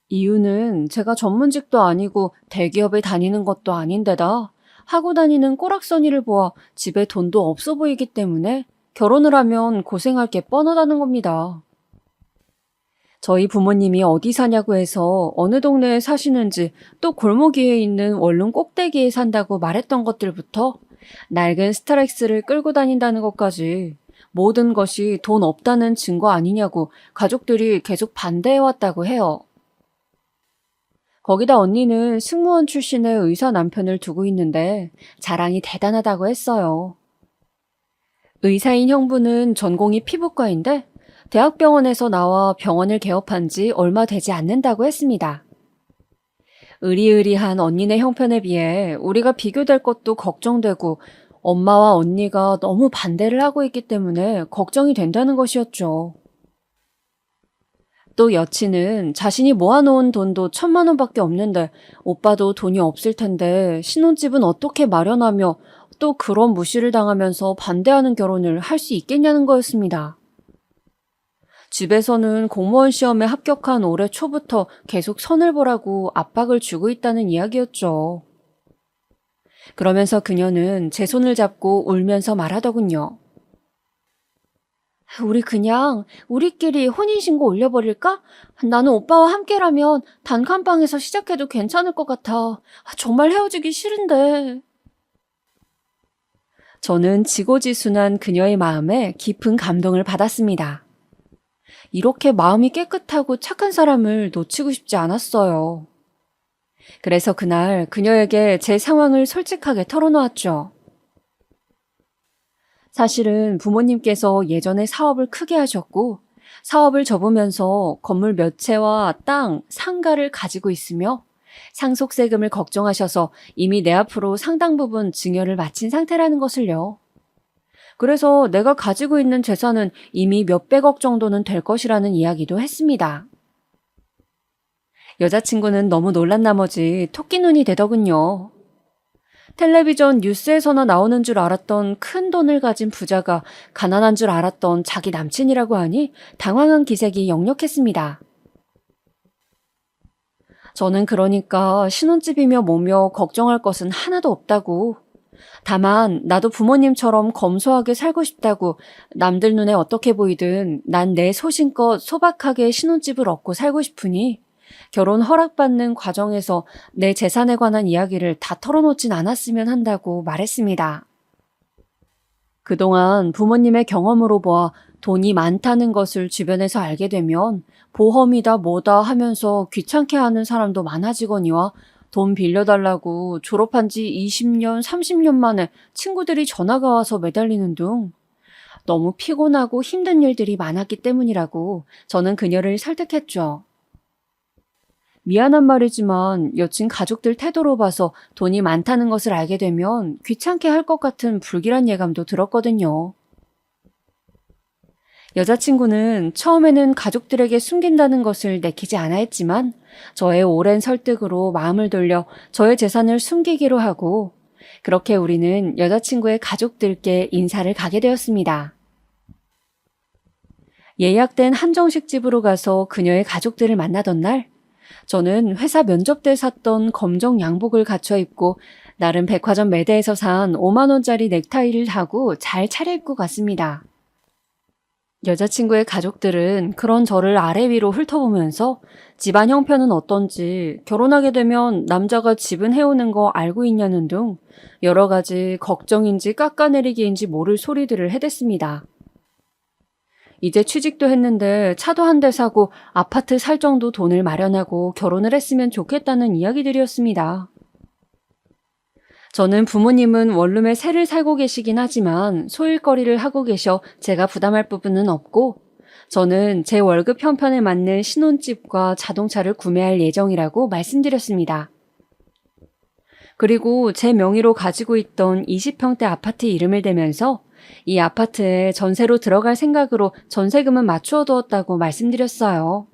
이유는 제가 전문직도 아니고 대기업에 다니는 것도 아닌데다 하고 다니는 꼬락서니를 보아 집에 돈도 없어 보이기 때문에 결혼을 하면 고생할 게 뻔하다는 겁니다. 저희 부모님이 어디 사냐고 해서 어느 동네에 사시는지 또 골목 위에 있는 원룸 꼭대기에 산다고 말했던 것들부터 낡은 스타렉스를 끌고 다닌다는 것까지 모든 것이 돈 없다는 증거 아니냐고 가족들이 계속 반대해왔다고 해요. 거기다 언니는 승무원 출신의 의사 남편을 두고 있는데 자랑이 대단하다고 했어요. 의사인 형부는 전공이 피부과인데 대학병원에서 나와 병원을 개업한 지 얼마 되지 않는다고 했습니다. 의리의리한 언니네 형편에 비해 우리가 비교될 것도 걱정되고 엄마와 언니가 너무 반대를 하고 있기 때문에 걱정이 된다는 것이었죠. 또 여친은 자신이 모아놓은 돈도 1,000만 원밖에 없는데 오빠도 돈이 없을 텐데 신혼집은 어떻게 마련하며 또 그런 무시를 당하면서 반대하는 결혼을 할 수 있겠냐는 거였습니다. 집에서는 공무원 시험에 합격한 올해 초부터 계속 선을 보라고 압박을 주고 있다는 이야기였죠. 그러면서 그녀는 제 손을 잡고 울면서 말하더군요. 우리 그냥 우리끼리 혼인신고 올려버릴까? 나는 오빠와 함께라면 단칸방에서 시작해도 괜찮을 것 같아. 정말 헤어지기 싫은데. 저는 지고지순한 그녀의 마음에 깊은 감동을 받았습니다. 이렇게 마음이 깨끗하고 착한 사람을 놓치고 싶지 않았어요. 그래서 그날 그녀에게 제 상황을 솔직하게 털어놓았죠. 사실은 부모님께서 예전에 사업을 크게 하셨고 사업을 접으면서 건물 몇 채와 땅, 상가를 가지고 있으며 상속세금을 걱정하셔서 이미 내 앞으로 상당 부분 증여를 마친 상태라는 것을요. 그래서 내가 가지고 있는 재산은 이미 몇백억 정도는 될 것이라는 이야기도 했습니다. 여자친구는 너무 놀란 나머지 토끼눈이 되더군요. 텔레비전 뉴스에서나 나오는 줄 알았던 큰 돈을 가진 부자가 가난한 줄 알았던 자기 남친이라고 하니 당황한 기색이 역력했습니다. 저는 그러니까 신혼집이며 뭐며 걱정할 것은 하나도 없다고. 다만 나도 부모님처럼 검소하게 살고 싶다고 남들 눈에 어떻게 보이든 난 내 소신껏 소박하게 신혼집을 얻고 살고 싶으니 결혼 허락받는 과정에서 내 재산에 관한 이야기를 다 털어놓진 않았으면 한다고 말했습니다. 그동안 부모님의 경험으로 보아 돈이 많다는 것을 주변에서 알게 되면 보험이다 뭐다 하면서 귀찮게 하는 사람도 많아지거니와 돈 빌려달라고 졸업한 지 20년, 30년 만에 친구들이 전화가 와서 매달리는 등 너무 피곤하고 힘든 일들이 많았기 때문이라고 저는 그녀를 설득했죠. 미안한 말이지만 여친 가족들 태도로 봐서 돈이 많다는 것을 알게 되면 귀찮게 할 것 같은 불길한 예감도 들었거든요. 여자친구는 처음에는 가족들에게 숨긴다는 것을 내키지 않아 했지만 저의 오랜 설득으로 마음을 돌려 저의 재산을 숨기기로 하고 그렇게 우리는 여자친구의 가족들께 인사를 가게 되었습니다. 예약된 한정식 집으로 가서 그녀의 가족들을 만나던 날 저는 회사 면접 때 샀던 검정 양복을 갖춰 입고 나름 백화점 매대에서 산 5만 원짜리 넥타이를 하고 잘 차려입고 갔습니다. 여자친구의 가족들은 그런 저를 아래 위로 훑어보면서 집안 형편은 어떤지, 결혼하게 되면 남자가 집은 해오는 거 알고 있냐는 등 여러 가지 걱정인지 깎아내리기인지 모를 소리들을 해댔습니다. 이제 취직도 했는데 차도 한 대 사고 아파트 살 정도 돈을 마련하고 결혼을 했으면 좋겠다는 이야기들이었습니다. 저는 부모님은 원룸에 새를 살고 계시긴 하지만 소일거리를 하고 계셔 제가 부담할 부분은 없고 저는 제 월급 형편에 맞는 신혼집과 자동차를 구매할 예정이라고 말씀드렸습니다. 그리고 제 명의로 가지고 있던 20평대 아파트 이름을 대면서 이 아파트에 전세로 들어갈 생각으로 전세금은 맞추어 두었다고 말씀드렸어요.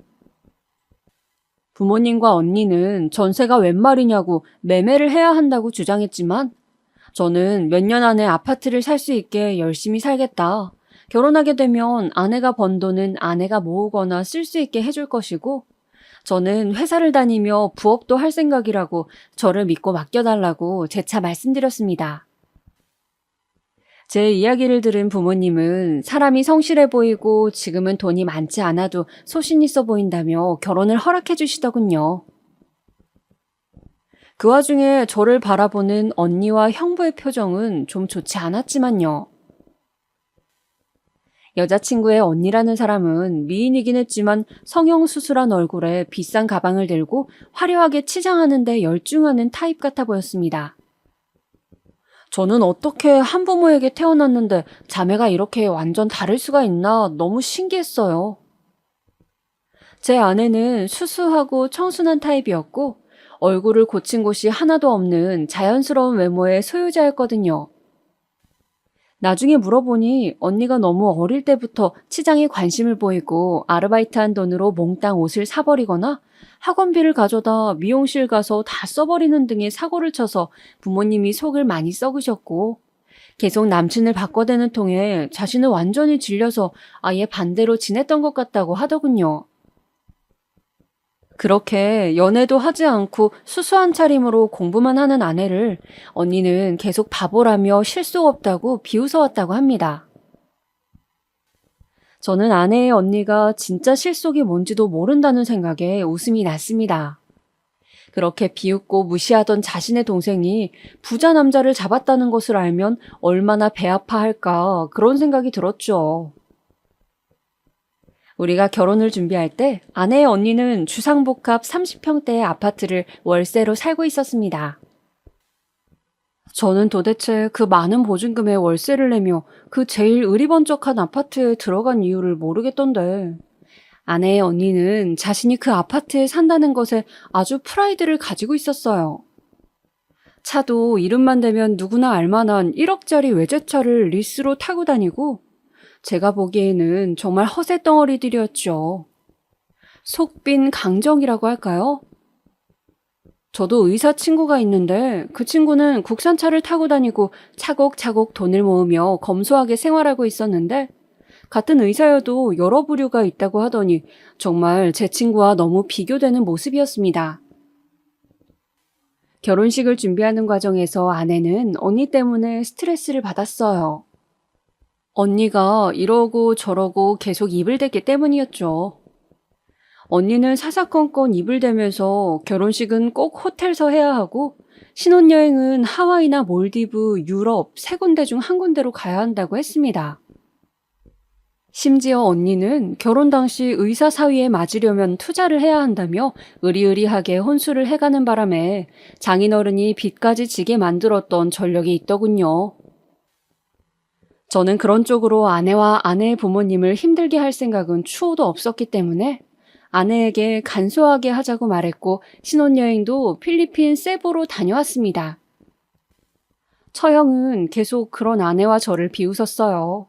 부모님과 언니는 전세가 웬 말이냐고 매매를 해야 한다고 주장했지만 저는 몇 년 안에 아파트를 살 수 있게 열심히 살겠다. 결혼하게 되면 아내가 번 돈은 아내가 모으거나 쓸 수 있게 해줄 것이고, 저는 회사를 다니며 부업도 할 생각이라고 저를 믿고 맡겨달라고 재차 말씀드렸습니다. 제 이야기를 들은 부모님은 사람이 성실해 보이고 지금은 돈이 많지 않아도 소신 있어 보인다며 결혼을 허락해 주시더군요. 그 와중에 저를 바라보는 언니와 형부의 표정은 좀 좋지 않았지만요. 여자친구의 언니라는 사람은 미인이긴 했지만 성형수술한 얼굴에 비싼 가방을 들고 화려하게 치장하는 데 열중하는 타입 같아 보였습니다. 저는 어떻게 한부모에게 태어났는데 자매가 이렇게 완전 다를 수가 있나 너무 신기했어요. 제 아내는 수수하고 청순한 타입이었고 얼굴을 고친 곳이 하나도 없는 자연스러운 외모의 소유자였거든요. 나중에 물어보니 언니가 너무 어릴 때부터 치장에 관심을 보이고 아르바이트한 돈으로 몽땅 옷을 사버리거나 학원비를 가져다 미용실 가서 다 써버리는 등의 사고를 쳐서 부모님이 속을 많이 썩으셨고 계속 남친을 바꿔대는 통에 자신을 완전히 질려서 아예 반대로 지냈던 것 같다고 하더군요. 그렇게 연애도 하지 않고 수수한 차림으로 공부만 하는 아내를 언니는 계속 바보라며 실속 없다고 비웃어왔다고 합니다. 저는 아내의 언니가 진짜 실속이 뭔지도 모른다는 생각에 웃음이 났습니다. 그렇게 비웃고 무시하던 자신의 동생이 부자 남자를 잡았다는 것을 알면 얼마나 배 아파할까 그런 생각이 들었죠. 우리가 결혼을 준비할 때 아내의 언니는 주상복합 30평대의 아파트를 월세로 살고 있었습니다. 저는 도대체 그 많은 보증금에 월세를 내며 그 제일 의리번쩍한 아파트에 들어간 이유를 모르겠던데 아내의 언니는 자신이 그 아파트에 산다는 것에 아주 프라이드를 가지고 있었어요. 차도 이름만 대면 누구나 알만한 1억짜리 외제차를 리스로 타고 다니고 제가 보기에는 정말 허세 덩어리들이었죠. 속빈 강정이라고 할까요? 저도 의사 친구가 있는데 그 친구는 국산차를 타고 다니고 차곡차곡 돈을 모으며 검소하게 생활하고 있었는데 같은 의사여도 여러 부류가 있다고 하더니 정말 제 친구와 너무 비교되는 모습이었습니다. 결혼식을 준비하는 과정에서 아내는 언니 때문에 스트레스를 받았어요. 언니가 이러고 저러고 계속 입을 댔기 때문이었죠. 언니는 사사건건 입을 대면서 결혼식은 꼭 호텔에서 해야 하고 신혼여행은 하와이나 몰디브, 유럽 세 군데 중 한 군데로 가야 한다고 했습니다. 심지어 언니는 결혼 당시 의사 사위에 맞으려면 투자를 해야 한다며 의리의리하게 혼수를 해가는 바람에 장인어른이 빚까지 지게 만들었던 전력이 있더군요. 저는 그런 쪽으로 아내와 아내의 부모님을 힘들게 할 생각은 추호도 없었기 때문에 아내에게 간소하게 하자고 말했고 신혼여행도 필리핀 세부로 다녀왔습니다. 처형은 계속 그런 아내와 저를 비웃었어요.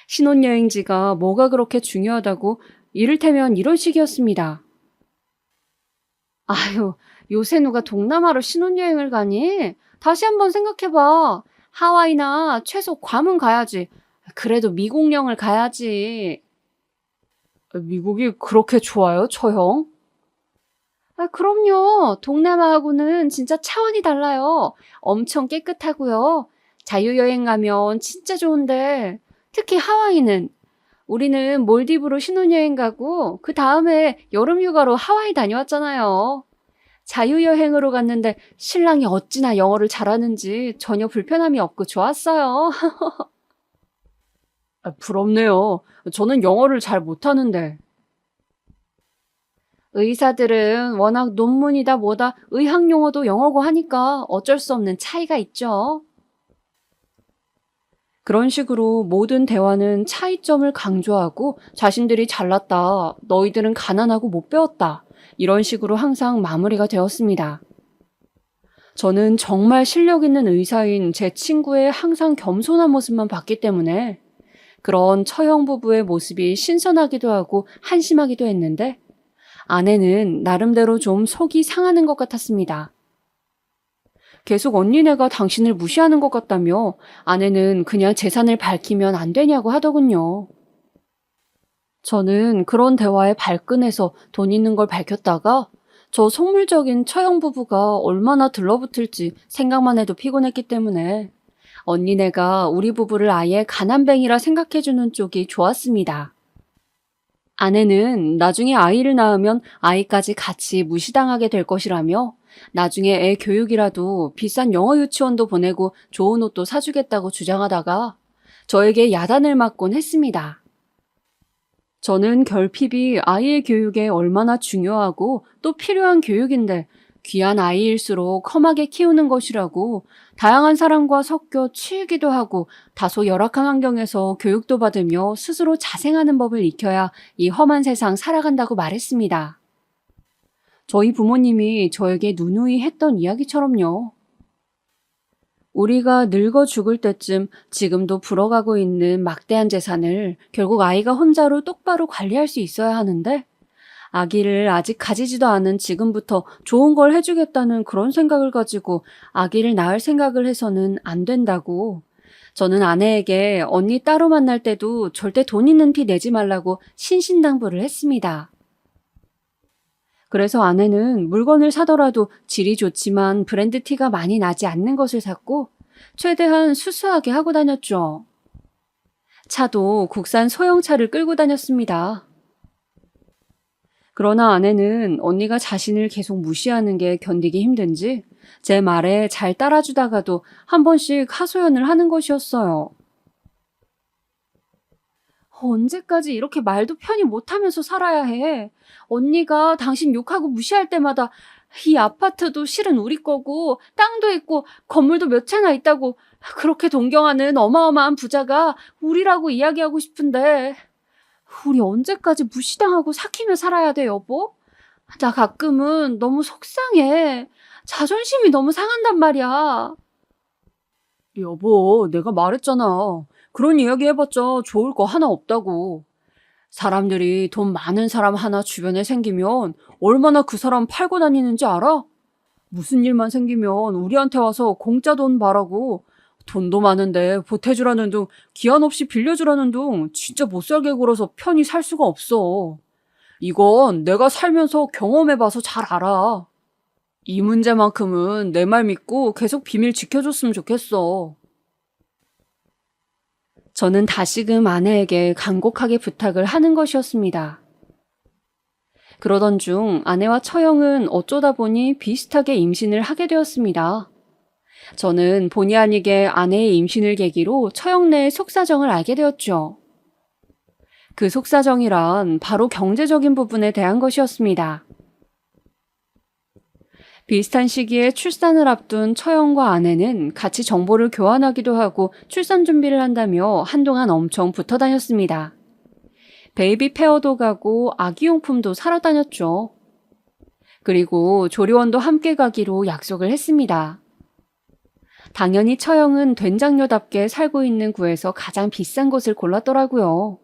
신혼여행지가 뭐가 그렇게 중요하다고 이를테면 이런 식이었습니다. 아유, 요새 누가 동남아로 신혼여행을 가니? 다시 한번 생각해봐. 하와이나 최소 괌은 가야지. 그래도 미국령을 가야지. 미국이 그렇게 좋아요, 처형? 그럼요. 동남아하고는 진짜 차원이 달라요. 엄청 깨끗하고요. 자유여행 가면 진짜 좋은데 특히 하와이는 우리는 몰디브로 신혼여행 가고 그 다음에 여름휴가로 하와이 다녀왔잖아요. 자유여행으로 갔는데 신랑이 어찌나 영어를 잘하는지 전혀 불편함이 없고 좋았어요. 부럽네요. 저는 영어를 잘 못하는데. 의사들은 워낙 논문이다 뭐다 의학용어도 영어고 하니까 어쩔 수 없는 차이가 있죠. 그런 식으로 모든 대화는 차이점을 강조하고 자신들이 잘났다, 너희들은 가난하고 못 배웠다, 이런 식으로 항상 마무리가 되었습니다. 저는 정말 실력 있는 의사인 제 친구의 항상 겸손한 모습만 봤기 때문에 그런 처형 부부의 모습이 신선하기도 하고 한심하기도 했는데 아내는 나름대로 좀 속이 상하는 것 같았습니다. 계속 언니네가 당신을 무시하는 것 같다며 아내는 그냥 재산을 밝히면 안 되냐고 하더군요. 저는 그런 대화에 발끈해서 돈 있는 걸 밝혔다가 저 속물적인 처형 부부가 얼마나 들러붙을지 생각만 해도 피곤했기 때문에 언니네가 우리 부부를 아예 가난뱅이라 생각해주는 쪽이 좋았습니다. 아내는 나중에 아이를 낳으면 아이까지 같이 무시당하게 될 것이라며 나중에 애 교육이라도 비싼 영어 유치원도 보내고 좋은 옷도 사주겠다고 주장하다가 저에게 야단을 맞곤 했습니다. 저는 결핍이 아이의 교육에 얼마나 중요하고 또 필요한 교육인데 귀한 아이일수록 험하게 키우는 것이라고 다양한 사람과 섞여 치이기도 하고 다소 열악한 환경에서 교육도 받으며 스스로 자생하는 법을 익혀야 이 험한 세상 살아간다고 말했습니다. 저희 부모님이 저에게 누누이 했던 이야기처럼요. 우리가 늙어 죽을 때쯤 지금도 불어가고 있는 막대한 재산을 결국 아이가 혼자로 똑바로 관리할 수 있어야 하는데 아기를 아직 가지지도 않은 지금부터 좋은 걸 해주겠다는 그런 생각을 가지고 아기를 낳을 생각을 해서는 안 된다고. 저는 아내에게 언니 따로 만날 때도 절대 돈 있는 티 내지 말라고 신신당부를 했습니다. 그래서 아내는 물건을 사더라도 질이 좋지만 브랜드 티가 많이 나지 않는 것을 샀고 최대한 수수하게 하고 다녔죠. 차도 국산 소형차를 끌고 다녔습니다. 그러나 아내는 언니가 자신을 계속 무시하는 게 견디기 힘든지 제 말에 잘 따라주다가도 한 번씩 하소연을 하는 것이었어요. 언제까지 이렇게 말도 편히 못하면서 살아야 해? 언니가 당신 욕하고 무시할 때마다 이 아파트도 실은 우리 거고 땅도 있고 건물도 몇 채나 있다고 그렇게 동경하는 어마어마한 부자가 우리라고 이야기하고 싶은데 우리 언제까지 무시당하고 삭히며 살아야 돼, 여보? 나 가끔은 너무 속상해. 자존심이 너무 상한단 말이야. 여보, 내가 말했잖아. 그런 이야기 해봤자 좋을 거 하나 없다고. 사람들이 돈 많은 사람 하나 주변에 생기면 얼마나 그 사람 팔고 다니는지 알아? 무슨 일만 생기면 우리한테 와서 공짜 돈 바라고 돈도 많은데 보태주라는 둥, 기한 없이 빌려주라는 둥 진짜 못살게 굴어서 편히 살 수가 없어. 이건 내가 살면서 경험해봐서 잘 알아. 이 문제만큼은 내 말 믿고 계속 비밀 지켜줬으면 좋겠어. 저는 다시금 아내에게 간곡하게 부탁을 하는 것이었습니다. 그러던 중 아내와 처형은 어쩌다 보니 비슷하게 임신을 하게 되었습니다. 저는 본의 아니게 아내의 임신을 계기로 처형 내의 속사정을 알게 되었죠. 그 속사정이란 바로 경제적인 부분에 대한 것이었습니다. 비슷한 시기에 출산을 앞둔 처형과 아내는 같이 정보를 교환하기도 하고 출산 준비를 한다며 한동안 엄청 붙어 다녔습니다. 베이비 페어도 가고 아기용품도 사러 다녔죠. 그리고 조리원도 함께 가기로 약속을 했습니다. 당연히 처형은 된장녀답게 살고 있는 구에서 가장 비싼 곳을 골랐더라고요.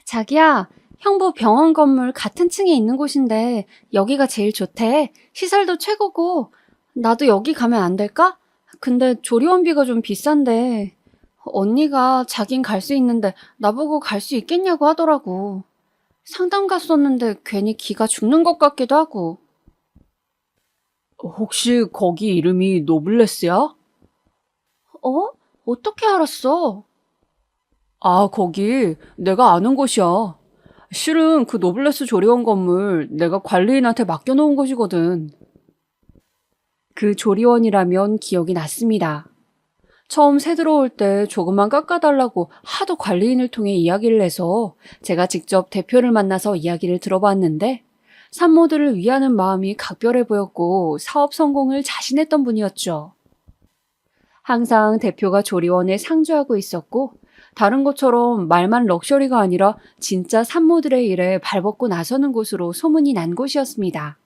자기야, 형부 병원 건물 같은 층에 있는 곳인데 여기가 제일 좋대. 시설도 최고고. 나도 여기 가면 안 될까? 근데 조리원비가 좀 비싼데. 언니가 자긴 갈 수 있는데 나보고 갈 수 있겠냐고 하더라고. 상담 갔었는데 괜히 기가 죽는 것 같기도 하고. 혹시 거기 이름이 노블레스야? 어? 어떻게 알았어? 아, 거기 내가 아는 곳이야. 실은 그 노블레스 조리원 건물 내가 관리인한테 맡겨놓은 것이거든. 그 조리원이라면 기억이 났습니다. 처음 새 들어올 때 조금만 깎아달라고 하도 관리인을 통해 이야기를 해서 제가 직접 대표를 만나서 이야기를 들어봤는데 산모들을 위하는 마음이 각별해 보였고 사업 성공을 자신했던 분이었죠. 항상 대표가 조리원에 상주하고 있었고 다른 것처럼 말만 럭셔리가 아니라 진짜 산모들의 일에 발벗고 나서는 곳으로 소문이 난 곳이었습니다.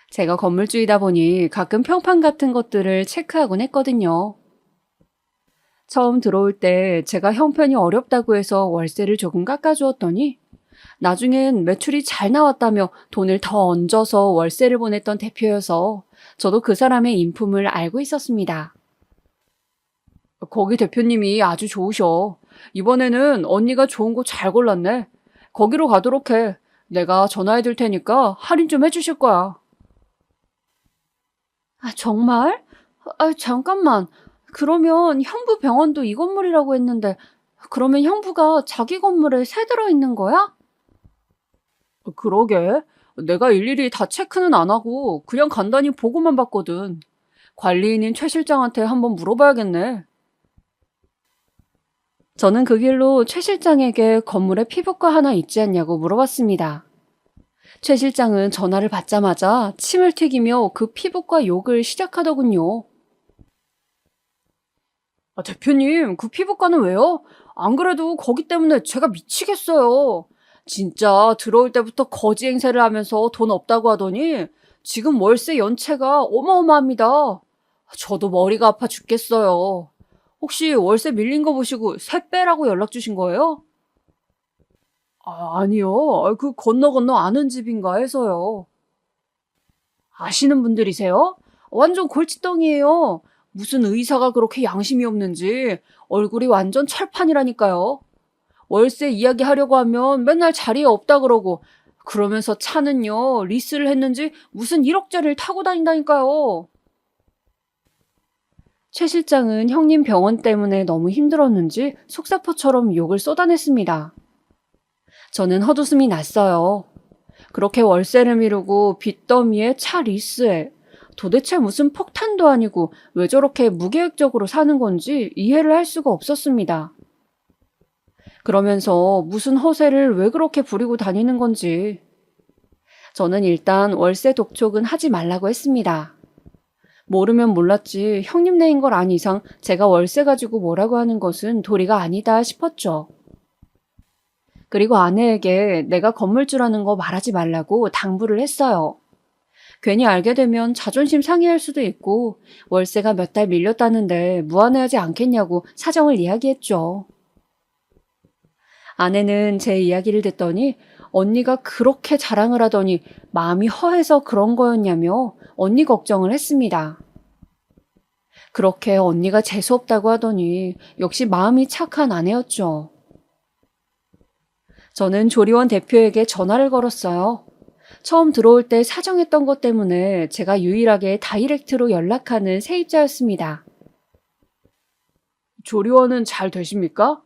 제가 건물주이다 보니 가끔 평판 같은 것들을 체크하곤 했거든요. 처음 들어올 때 제가 형편이 어렵다고 해서 월세를 조금 깎아주었더니 나중엔 매출이 잘 나왔다며 돈을 더 얹어서 월세를 보냈던 대표여서 저도 그 사람의 인품을 알고 있었습니다. 거기 대표님이 아주 좋으셔. 이번에는 언니가 좋은 곳 잘 골랐네. 거기로 가도록 해. 내가 전화해 둘 테니까 할인 좀 해주실 거야. 아, 정말? 아, 잠깐만. 그러면 형부 병원도 이 건물이라고 했는데, 그러면 형부가 자기 건물에 새 들어있는 거야? 그러게. 내가 일일이 다 체크는 안 하고 그냥 간단히 보고만 봤거든. 관리인인 최 실장한테 한번 물어봐야겠네. 저는 그 길로 최 실장에게 건물에 피부과 하나 있지 않냐고 물어봤습니다. 최 실장은 전화를 받자마자 침을 튀기며 그 피부과 욕을 시작하더군요. 아, 대표님, 그 피부과는 왜요? 안 그래도 거기 때문에 제가 미치겠어요. 진짜 들어올 때부터 거지 행세를 하면서 돈 없다고 하더니 지금 월세 연체가 어마어마합니다. 저도 머리가 아파 죽겠어요. 혹시 월세 밀린 거 보시고 새 빼라고 연락 주신 거예요? 아, 아니요. 그 건너 아는 집인가 해서요. 아시는 분들이세요? 완전 골칫덩이에요. 무슨 의사가 그렇게 양심이 없는지 얼굴이 완전 철판이라니까요. 월세 이야기하려고 하면 맨날 자리에 없다 그러고 그러면서 차는요 리스를 했는지 무슨 1억짜리를 타고 다닌다니까요. 최 실장은 형님 병원 때문에 너무 힘들었는지 속사포처럼 욕을 쏟아냈습니다. 저는 헛웃음이 났어요. 그렇게 월세를 미루고 빚더미에 차 리스에 도대체 무슨 폭탄도 아니고 왜 저렇게 무계획적으로 사는 건지 이해를 할 수가 없었습니다. 그러면서 무슨 허세를 왜 그렇게 부리고 다니는 건지. 저는 일단 월세 독촉은 하지 말라고 했습니다. 모르면 몰랐지 형님 네인 걸 안 이상 제가 월세 가지고 뭐라고 하는 것은 도리가 아니다 싶었죠. 그리고 아내에게 내가 건물주라는 거 말하지 말라고 당부를 했어요. 괜히 알게 되면 자존심 상해할 수도 있고 월세가 몇 달 밀렸다는데 무안해하지 않겠냐고 사정을 이야기했죠. 아내는 제 이야기를 듣더니 언니가 그렇게 자랑을 하더니 마음이 허해서 그런 거였냐며 언니 걱정을 했습니다. 그렇게 언니가 재수없다고 하더니 역시 마음이 착한 아내였죠. 저는 조리원 대표에게 전화를 걸었어요. 처음 들어올 때 사정했던 것 때문에 제가 유일하게 다이렉트로 연락하는 세입자였습니다. 조리원은 잘 되십니까?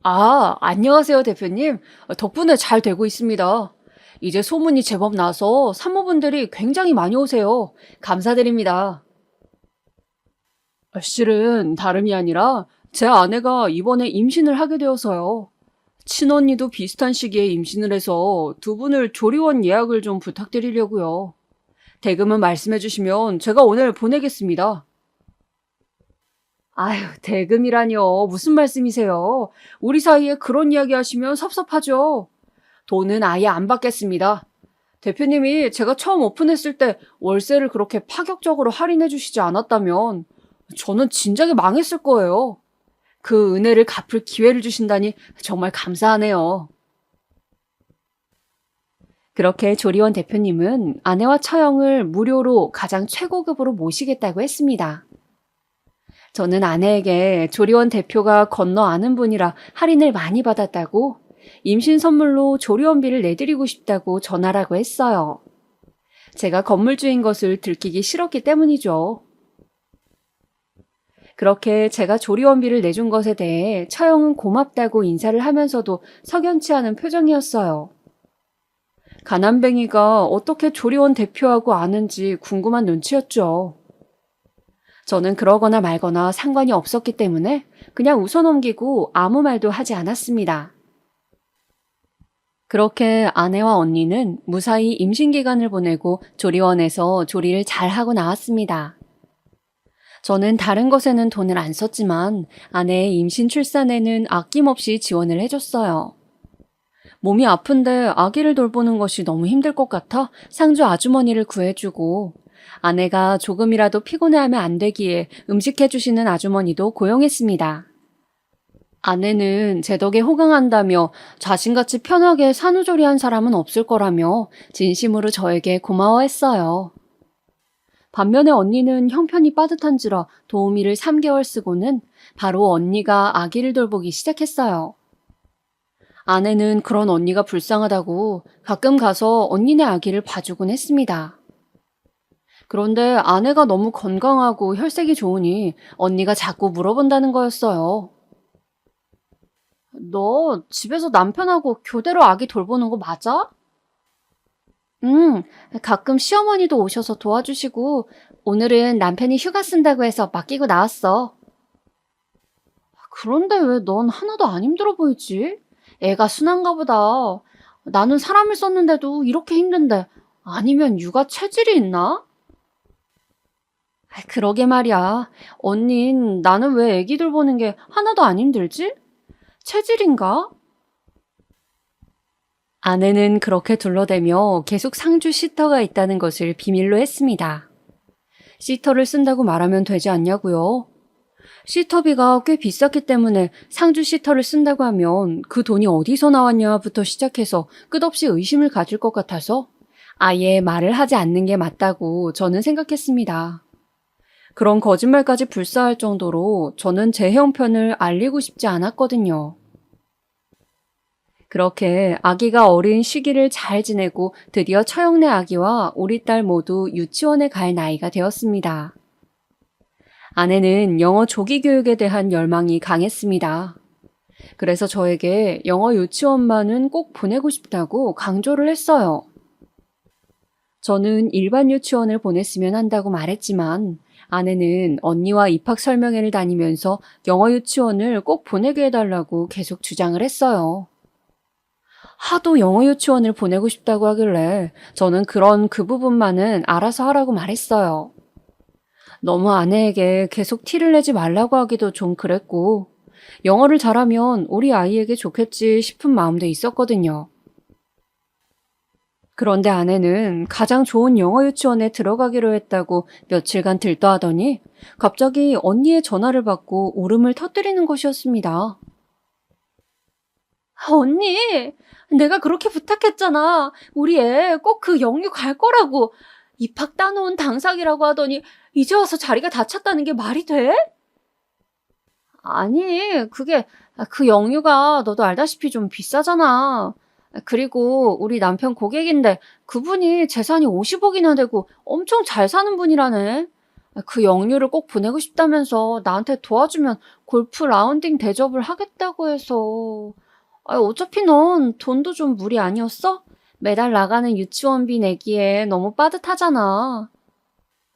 아, 안녕하세요, 대표님. 덕분에 잘 되고 있습니다. 이제 소문이 제법 나서 산모분들이 굉장히 많이 오세요. 감사드립니다. 실은 다름이 아니라 제 아내가 이번에 임신을 하게 되어서요. 친언니도 비슷한 시기에 임신을 해서 두 분을 조리원 예약을 좀 부탁드리려고요. 대금은 말씀해 주시면 제가 오늘 보내겠습니다. 아유, 대금이라뇨. 무슨 말씀이세요? 우리 사이에 그런 이야기 하시면 섭섭하죠. 돈은 아예 안 받겠습니다. 대표님이 제가 처음 오픈했을 때 월세를 그렇게 파격적으로 할인해 주시지 않았다면 저는 진작에 망했을 거예요. 그 은혜를 갚을 기회를 주신다니 정말 감사하네요. 그렇게 조리원 대표님은 아내와 처형을 무료로 가장 최고급으로 모시겠다고 했습니다. 저는 아내에게 조리원 대표가 건너 아는 분이라 할인을 많이 받았다고 임신 선물로 조리원비를 내드리고 싶다고 전하라고 했어요. 제가 건물주인 것을 들키기 싫었기 때문이죠. 그렇게 제가 조리원비를 내준 것에 대해 처형은 고맙다고 인사를 하면서도 석연치 않은 표정이었어요. 가난뱅이가 어떻게 조리원 대표하고 아는지 궁금한 눈치였죠. 저는 그러거나 말거나 상관이 없었기 때문에 그냥 웃어넘기고 아무 말도 하지 않았습니다. 그렇게 아내와 언니는 무사히 임신기간을 보내고 조리원에서 조리를 잘하고 나왔습니다. 저는 다른 것에는 돈을 안 썼지만 아내의 임신 출산에는 아낌없이 지원을 해줬어요. 몸이 아픈데 아기를 돌보는 것이 너무 힘들 것 같아 상주 아주머니를 구해주고 아내가 조금이라도 피곤해하면 안 되기에 음식해주시는 아주머니도 고용했습니다. 아내는 제 덕에 호강한다며 자신같이 편하게 산후조리한 사람은 없을 거라며 진심으로 저에게 고마워했어요. 반면에 언니는 형편이 빠듯한지라 도우미를 3개월 쓰고는 바로 언니가 아기를 돌보기 시작했어요. 아내는 그런 언니가 불쌍하다고 가끔 가서 언니네 아기를 봐주곤 했습니다. 그런데 아내가 너무 건강하고 혈색이 좋으니 언니가 자꾸 물어본다는 거였어요. 너 집에서 남편하고 교대로 아기 돌보는 거 맞아? 응, 가끔 시어머니도 오셔서 도와주시고 오늘은 남편이 휴가 쓴다고 해서 맡기고 나왔어. 그런데 왜 넌 하나도 안 힘들어 보이지? 애가 순한가 보다. 나는 사람을 썼는데도 이렇게 힘든데 아니면 육아 체질이 있나? 그러게 말이야. 언닌 나는 왜 애기 돌보는 게 하나도 안 힘들지? 체질인가? 아내는 그렇게 둘러대며 계속 상주 시터가 있다는 것을 비밀로 했습니다. 시터를 쓴다고 말하면 되지 않냐고요? 시터비가 꽤 비쌌기 때문에 상주 시터를 쓴다고 하면 그 돈이 어디서 나왔냐부터 시작해서 끝없이 의심을 가질 것 같아서 아예 말을 하지 않는 게 맞다고 저는 생각했습니다. 그런 거짓말까지 불사할 정도로 저는 제 형편을 알리고 싶지 않았거든요. 그렇게 아기가 어린 시기를 잘 지내고 드디어 처형내 아기와 우리 딸 모두 유치원에 갈 나이가 되었습니다. 아내는 영어 조기 교육에 대한 열망이 강했습니다. 그래서 저에게 영어 유치원만은 꼭 보내고 싶다고 강조를 했어요. 저는 일반 유치원을 보냈으면 한다고 말했지만 아내는 언니와 입학 설명회를 다니면서 영어 유치원을 꼭 보내게 해달라고 계속 주장을 했어요. 하도 영어 유치원을 보내고 싶다고 하길래 저는 그 부분만은 알아서 하라고 말했어요. 너무 아내에게 계속 티를 내지 말라고 하기도 좀 그랬고 영어를 잘하면 우리 아이에게 좋겠지 싶은 마음도 있었거든요. 그런데 아내는 가장 좋은 영어 유치원에 들어가기로 했다고 며칠간 들떠하더니 갑자기 언니의 전화를 받고 울음을 터뜨리는 것이었습니다. 언니, 내가 그렇게 부탁했잖아. 우리 애 꼭 그 영유 갈 거라고. 입학 따놓은 당사기라고 하더니 이제 와서 자리가 다 찼다는 게 말이 돼? 아니, 그 영유가 너도 알다시피 좀 비싸잖아. 그리고 우리 남편 고객인데 그분이 재산이 50억이나 되고 엄청 잘 사는 분이라네. 그 영유를 꼭 보내고 싶다면서 나한테 도와주면 골프 라운딩 대접을 하겠다고 해서. 어차피 넌 돈도 좀 무리 아니었어? 매달 나가는 유치원비 내기에 너무 빠듯하잖아.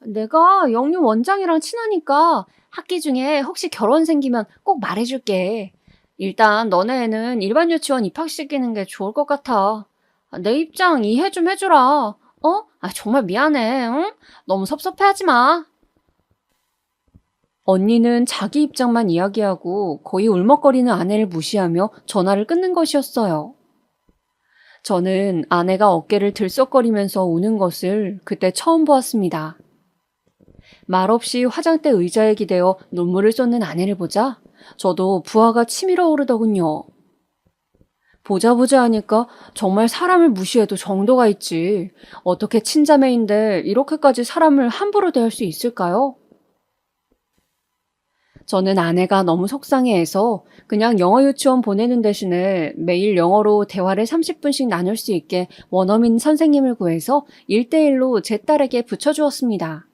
내가 영유 원장이랑 친하니까 학기 중에 혹시 결혼 생기면 꼭 말해줄게. 일단 너네 애는 일반 유치원 입학시키는 게 좋을 것 같아. 내 입장 이해 좀 해주라. 어? 정말 미안해. 응? 너무 섭섭해하지 마. 언니는 자기 입장만 이야기하고 거의 울먹거리는 아내를 무시하며 전화를 끊는 것이었어요. 저는 아내가 어깨를 들썩거리면서 우는 것을 그때 처음 보았습니다. 말없이 화장대 의자에 기대어 눈물을 쏟는 아내를 보자 저도 부하가 치밀어 오르더군요. 보자 하니까 정말 사람을 무시해도 정도가 있지. 어떻게 친자매인데 이렇게까지 사람을 함부로 대할 수 있을까요? 저는 아내가 너무 속상해해서 그냥 영어 유치원 보내는 대신에 매일 영어로 대화를 30분씩 나눌 수 있게 원어민 선생님을 구해서 1대1로 제 딸에게 붙여주었습니다.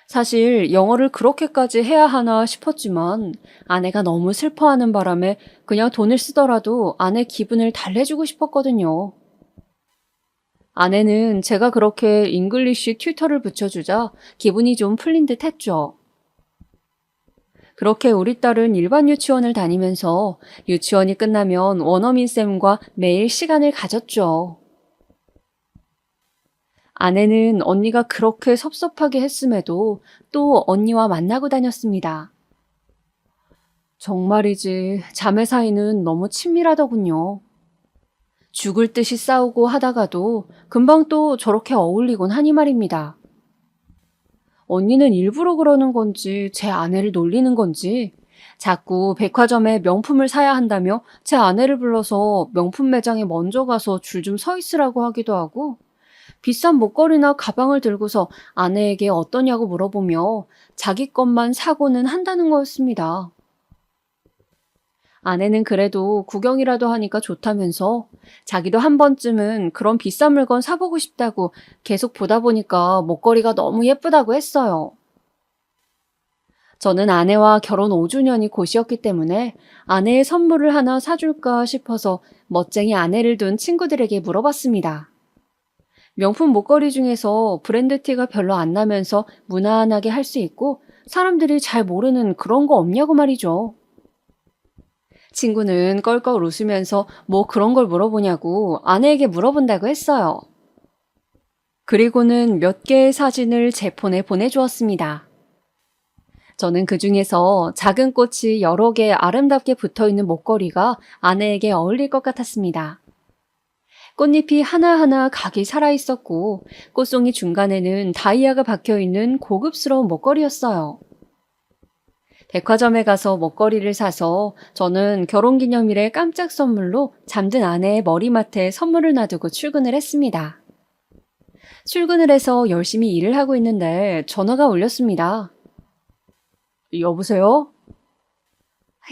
사실 영어를 그렇게까지 해야 하나 싶었지만 아내가 너무 슬퍼하는 바람에 그냥 돈을 쓰더라도 아내 기분을 달래주고 싶었거든요. 아내는 제가 그렇게 잉글리쉬 튜터를 붙여주자 기분이 좀 풀린 듯 했죠. 그렇게 우리 딸은 일반 유치원을 다니면서 유치원이 끝나면 원어민쌤과 매일 시간을 가졌죠. 아내는 언니가 그렇게 섭섭하게 했음에도 또 언니와 만나고 다녔습니다. 정말이지 자매 사이는 너무 친밀하더군요. 죽을 듯이 싸우고 하다가도 금방 또 저렇게 어울리곤 하니 말입니다. 언니는 일부러 그러는 건지 제 아내를 놀리는 건지 자꾸 백화점에 명품을 사야 한다며 제 아내를 불러서 명품 매장에 먼저 가서 줄 좀 서 있으라고 하기도 하고, 비싼 목걸이나 가방을 들고서 아내에게 어떠냐고 물어보며 자기 것만 사고는 한다는 거였습니다. 아내는 그래도 구경이라도 하니까 좋다면서 자기도 한 번쯤은 그런 비싼 물건 사보고 싶다고 계속 보다 보니까 목걸이가 너무 예쁘다고 했어요. 저는 아내와 결혼 5주년이 곧이었기 때문에 아내의 선물을 하나 사줄까 싶어서 멋쟁이 아내를 둔 친구들에게 물어봤습니다. 명품 목걸이 중에서 브랜드 티가 별로 안 나면서 무난하게 할 수 있고 사람들이 잘 모르는 그런 거 없냐고 말이죠. 친구는 껄껄 웃으면서 뭐 그런 걸 물어보냐고 아내에게 물어본다고 했어요. 그리고는 몇 개의 사진을 제 폰에 보내주었습니다. 저는 그 중에서 작은 꽃이 여러 개 아름답게 붙어 있는 목걸이가 아내에게 어울릴 것 같았습니다. 꽃잎이 하나하나 각이 살아있었고 꽃송이 중간에는 다이아가 박혀있는 고급스러운 목걸이였어요. 백화점에 가서 목걸이를 사서 저는 결혼기념일에 깜짝 선물로 잠든 아내의 머리맡에 선물을 놔두고 출근을 했습니다. 출근을 해서 열심히 일을 하고 있는데 전화가 울렸습니다. 여보세요?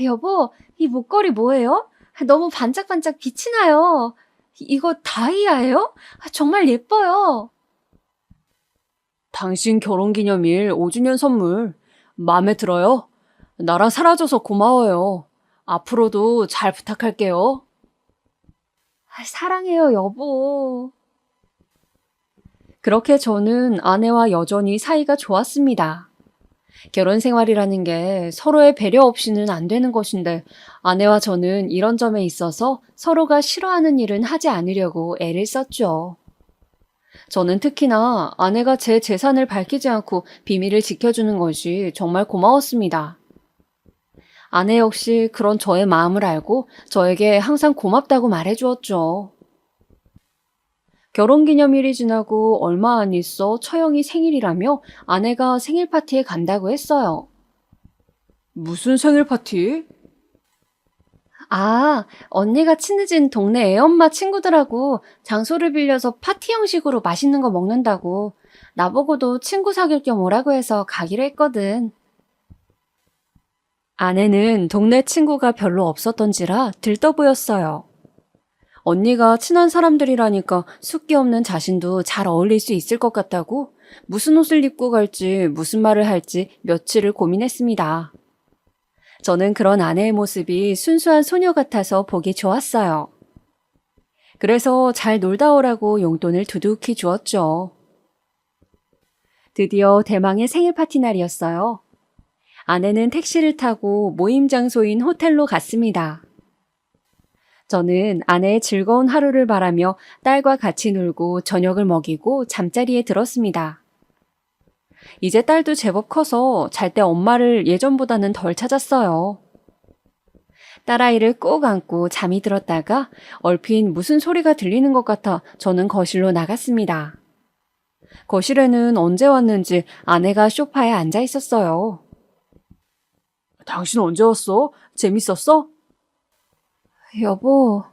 여보, 이 목걸이 뭐예요? 너무 반짝반짝 빛이 나요. 이거 다이아예요? 정말 예뻐요. 당신 결혼기념일 5주년 선물 마음에 들어요? 나랑 사라져서 고마워요. 앞으로도 잘 부탁할게요. 사랑해요, 여보. 그렇게 저는 아내와 여전히 사이가 좋았습니다. 결혼 생활이라는 게 서로의 배려 없이는 안 되는 것인데 아내와 저는 이런 점에 있어서 서로가 싫어하는 일은 하지 않으려고 애를 썼죠. 저는 특히나 아내가 제 재산을 밝히지 않고 비밀을 지켜주는 것이 정말 고마웠습니다. 아내 역시 그런 저의 마음을 알고 저에게 항상 고맙다고 말해주었죠. 결혼기념일이 지나고 얼마 안 있어 처형이 생일이라며 아내가 생일 파티에 간다고 했어요. 무슨 생일 파티? 언니가 친해진 동네 애엄마 친구들하고 장소를 빌려서 파티 형식으로 맛있는 거 먹는다고 나보고도 친구 사귈 겸 오라고 해서 가기로 했거든. 아내는 동네 친구가 별로 없었던지라 들떠 보였어요. 언니가 친한 사람들이라니까 숫기 없는 자신도 잘 어울릴 수 있을 것 같다고 무슨 옷을 입고 갈지 무슨 말을 할지 며칠을 고민했습니다. 저는 그런 아내의 모습이 순수한 소녀 같아서 보기 좋았어요. 그래서 잘 놀다 오라고 용돈을 두둑히 주었죠. 드디어 대망의 생일 파티 날이었어요. 아내는 택시를 타고 모임 장소인 호텔로 갔습니다. 저는 아내의 즐거운 하루를 바라며 딸과 같이 놀고 저녁을 먹이고 잠자리에 들었습니다. 이제 딸도 제법 커서 잘 때 엄마를 예전보다는 덜 찾았어요. 딸아이를 꼭 안고 잠이 들었다가 얼핏 무슨 소리가 들리는 것 같아 저는 거실로 나갔습니다. 거실에는 언제 왔는지 아내가 소파에 앉아 있었어요. 당신 언제 왔어? 재밌었어? 여보.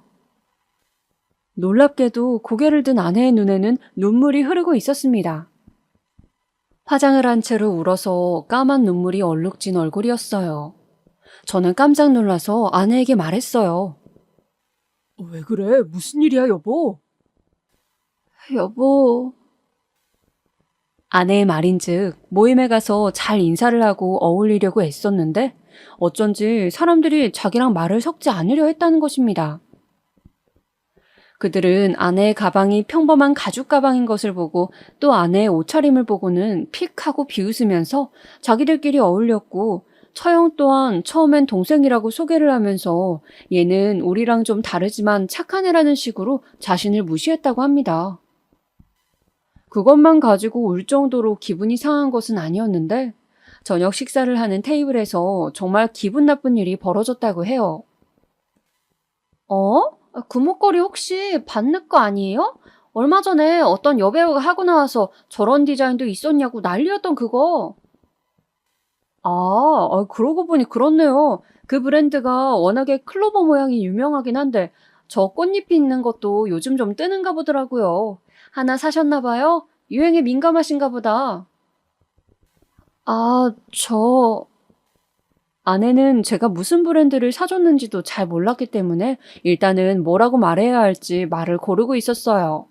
놀랍게도 고개를 든 아내의 눈에는 눈물이 흐르고 있었습니다. 화장을 한 채로 울어서 까만 눈물이 얼룩진 얼굴이었어요. 저는 깜짝 놀라서 아내에게 말했어요. 왜 그래? 무슨 일이야, 여보? 여보. 아내의 말인즉 모임에 가서 잘 인사를 하고 어울리려고 애썼는데 어쩐지 사람들이 자기랑 말을 섞지 않으려 했다는 것입니다. 그들은 아내의 가방이 평범한 가죽 가방인 것을 보고 또 아내의 옷차림을 보고는 픽 하고 비웃으면서 자기들끼리 어울렸고 처형 또한 처음엔 동생이라고 소개를 하면서 얘는 우리랑 좀 다르지만 착한 애라는 식으로 자신을 무시했다고 합니다. 그것만 가지고 울 정도로 기분이 상한 것은 아니었는데 저녁 식사를 하는 테이블에서 정말 기분 나쁜 일이 벌어졌다고 해요. 그 목걸이 혹시 반느 거 아니에요? 얼마 전에 어떤 여배우가 하고 나와서 저런 디자인도 있었냐고 난리였던 그거. 그러고 보니 그렇네요. 그 브랜드가 워낙에 클로버 모양이 유명하긴 한데 저 꽃잎이 있는 것도 요즘 좀 뜨는가 보더라고요. 하나 사셨나 봐요? 유행에 민감하신가 보다. 아, 저 아내는 제가 무슨 브랜드를 사줬는지도 잘 몰랐기 때문에 일단은 뭐라고 말해야 할지 말을 고르고 있었어요.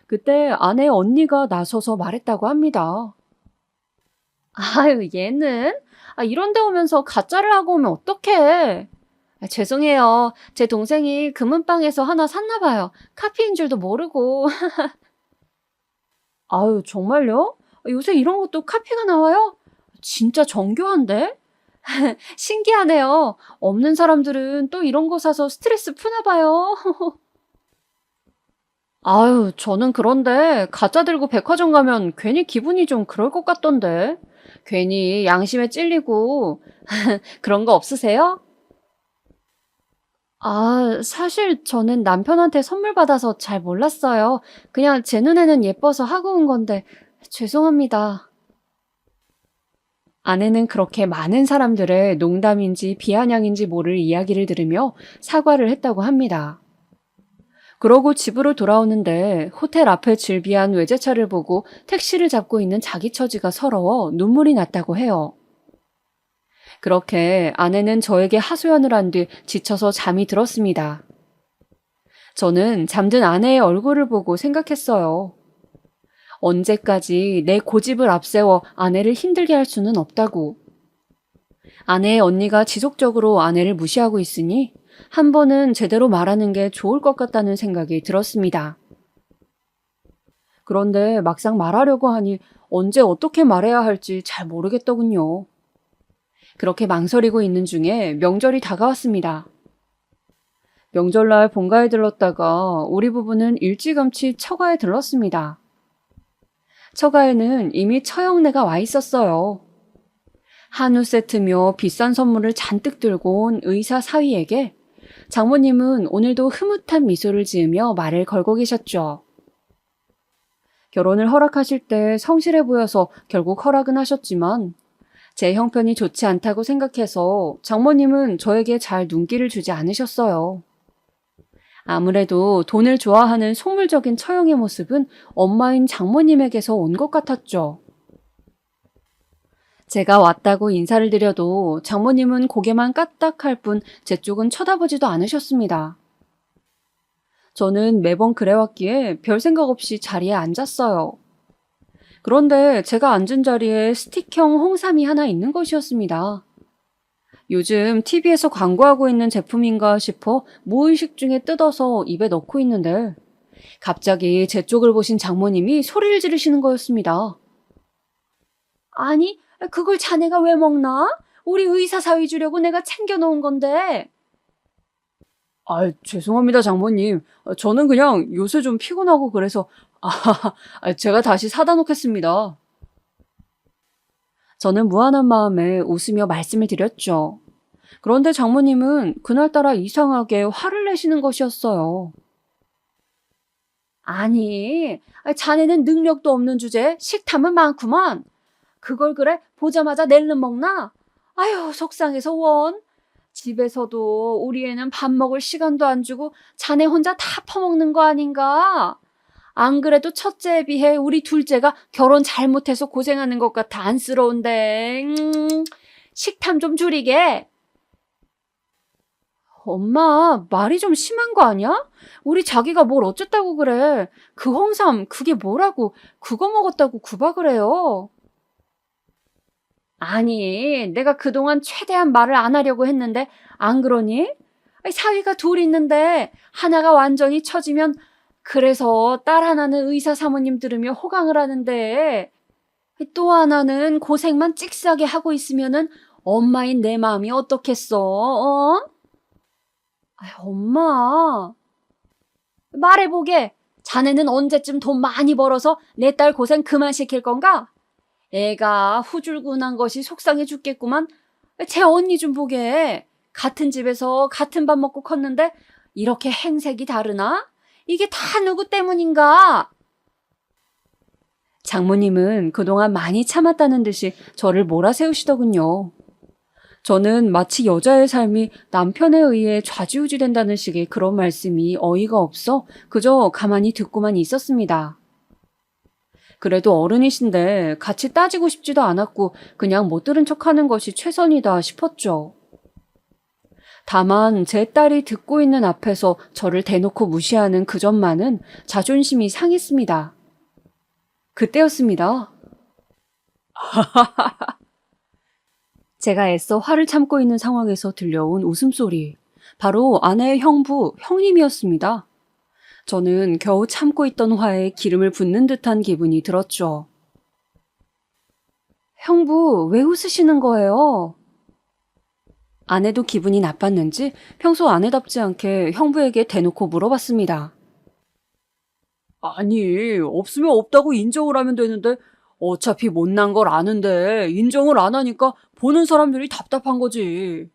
그때 아내 언니가 나서서 말했다고 합니다. 아유, 얘는? 이런 데 오면서 가짜를 하고 오면 어떡해. 죄송해요. 제 동생이 금은방에서 하나 샀나 봐요. 카피인 줄도 모르고. 아유, 정말요? 요새 이런 것도 카피가 나와요? 진짜 정교한데? 신기하네요. 없는 사람들은 또 이런 거 사서 스트레스 푸나 봐요. 아유, 저는 그런데 가짜 들고 백화점 가면 괜히 기분이 좀 그럴 것 같던데. 괜히 양심에 찔리고 그런 거 없으세요? 사실 저는 남편한테 선물 받아서 잘 몰랐어요. 그냥 제 눈에는 예뻐서 하고 온 건데 죄송합니다. 아내는 그렇게 많은 사람들의 농담인지 비아냥인지 모를 이야기를 들으며 사과를 했다고 합니다. 그러고 집으로 돌아오는데 호텔 앞에 질비한 외제차를 보고 택시를 잡고 있는 자기 처지가 서러워 눈물이 났다고 해요. 그렇게 아내는 저에게 하소연을 한 뒤 지쳐서 잠이 들었습니다. 저는 잠든 아내의 얼굴을 보고 생각했어요. 언제까지 내 고집을 앞세워 아내를 힘들게 할 수는 없다고. 아내의 언니가 지속적으로 아내를 무시하고 있으니 한 번은 제대로 말하는 게 좋을 것 같다는 생각이 들었습니다. 그런데 막상 말하려고 하니 언제 어떻게 말해야 할지 잘 모르겠더군요. 그렇게 망설이고 있는 중에 명절이 다가왔습니다. 명절날 본가에 들렀다가 우리 부부는 일찌감치 처가에 들렀습니다. 처가에는 이미 처형내가 와 있었어요. 한우 세트며 비싼 선물을 잔뜩 들고 온 의사 사위에게 장모님은 오늘도 흐뭇한 미소를 지으며 말을 걸고 계셨죠. 결혼을 허락하실 때 성실해 보여서 결국 허락은 하셨지만 제 형편이 좋지 않다고 생각해서 장모님은 저에게 잘 눈길을 주지 않으셨어요. 아무래도 돈을 좋아하는 속물적인 처형의 모습은 엄마인 장모님에게서 온 것 같았죠. 제가 왔다고 인사를 드려도 장모님은 고개만 까딱할 뿐 제 쪽은 쳐다보지도 않으셨습니다. 저는 매번 그래왔기에 별 생각 없이 자리에 앉았어요. 그런데 제가 앉은 자리에 스틱형 홍삼이 하나 있는 것이었습니다. 요즘 TV에서 광고하고 있는 제품인가 싶어 무의식 중에 뜯어서 입에 넣고 있는데 갑자기 제 쪽을 보신 장모님이 소리를 지르시는 거였습니다. 아니, 그걸 자네가 왜 먹나? 우리 의사 사위 주려고 내가 챙겨놓은 건데. 죄송합니다, 장모님. 저는 그냥 요새 좀 피곤하고 그래서 제가 다시 사다 놓겠습니다. 저는 무한한 마음에 웃으며 말씀을 드렸죠. 그런데 장모님은 그날따라 이상하게 화를 내시는 것이었어요. 아니, 자네는 능력도 없는 주제에 식탐은 많구만. 그걸 그래 보자마자 낼름 먹나? 아유, 속상해서 원. 집에서도 우리 애는 밥 먹을 시간도 안 주고 자네 혼자 다 퍼먹는 거 아닌가? 안 그래도 첫째에 비해 우리 둘째가 결혼 잘못해서 고생하는 것 같아 안쓰러운데. 식탐 좀 줄이게. 엄마, 말이 좀 심한 거 아니야? 우리 자기가 뭘 어쨌다고 그래. 그 홍삼 그게 뭐라고 그거 먹었다고 구박을 해요. 아니, 내가 그동안 최대한 말을 안 하려고 했는데 안 그러니? 사위가 둘 있는데 하나가 완전히 처지면 그래서 딸 하나는 의사 사모님 들으며 호강을 하는데 또 하나는 고생만 찍싸게 하고 있으면은 엄마인 내 마음이 어떻겠어? 어? 엄마. 말해보게. 자네는 언제쯤 돈 많이 벌어서 내 딸 고생 그만 시킬 건가? 애가 후줄근한 것이 속상해 죽겠구만. 제 언니 좀 보게. 같은 집에서 같은 밥 먹고 컸는데 이렇게 행색이 다르나? 이게 다 누구 때문인가? 장모님은 그동안 많이 참았다는 듯이 저를 몰아세우시더군요. 저는 마치 여자의 삶이 남편에 의해 좌지우지 된다는 식의 그런 말씀이 어이가 없어 그저 가만히 듣고만 있었습니다. 그래도 어른이신데 같이 따지고 싶지도 않았고 그냥 못 들은 척하는 것이 최선이다 싶었죠. 다만 제 딸이 듣고 있는 앞에서 저를 대놓고 무시하는 그 점만은 자존심이 상했습니다. 그때였습니다. 제가 애써 화를 참고 있는 상황에서 들려온 웃음소리. 바로 아내의 형부, 형님이었습니다. 저는 겨우 참고 있던 화에 기름을 붓는 듯한 기분이 들었죠. 형부, 왜 웃으시는 거예요? 아내도 기분이 나빴는지 평소 아내답지 않게 형부에게 대놓고 물어봤습니다. 아니, 없으면 없다고 인정을 하면 되는데 어차피 못난 걸 아는데 인정을 안 하니까 보는 사람들이 답답한 거지.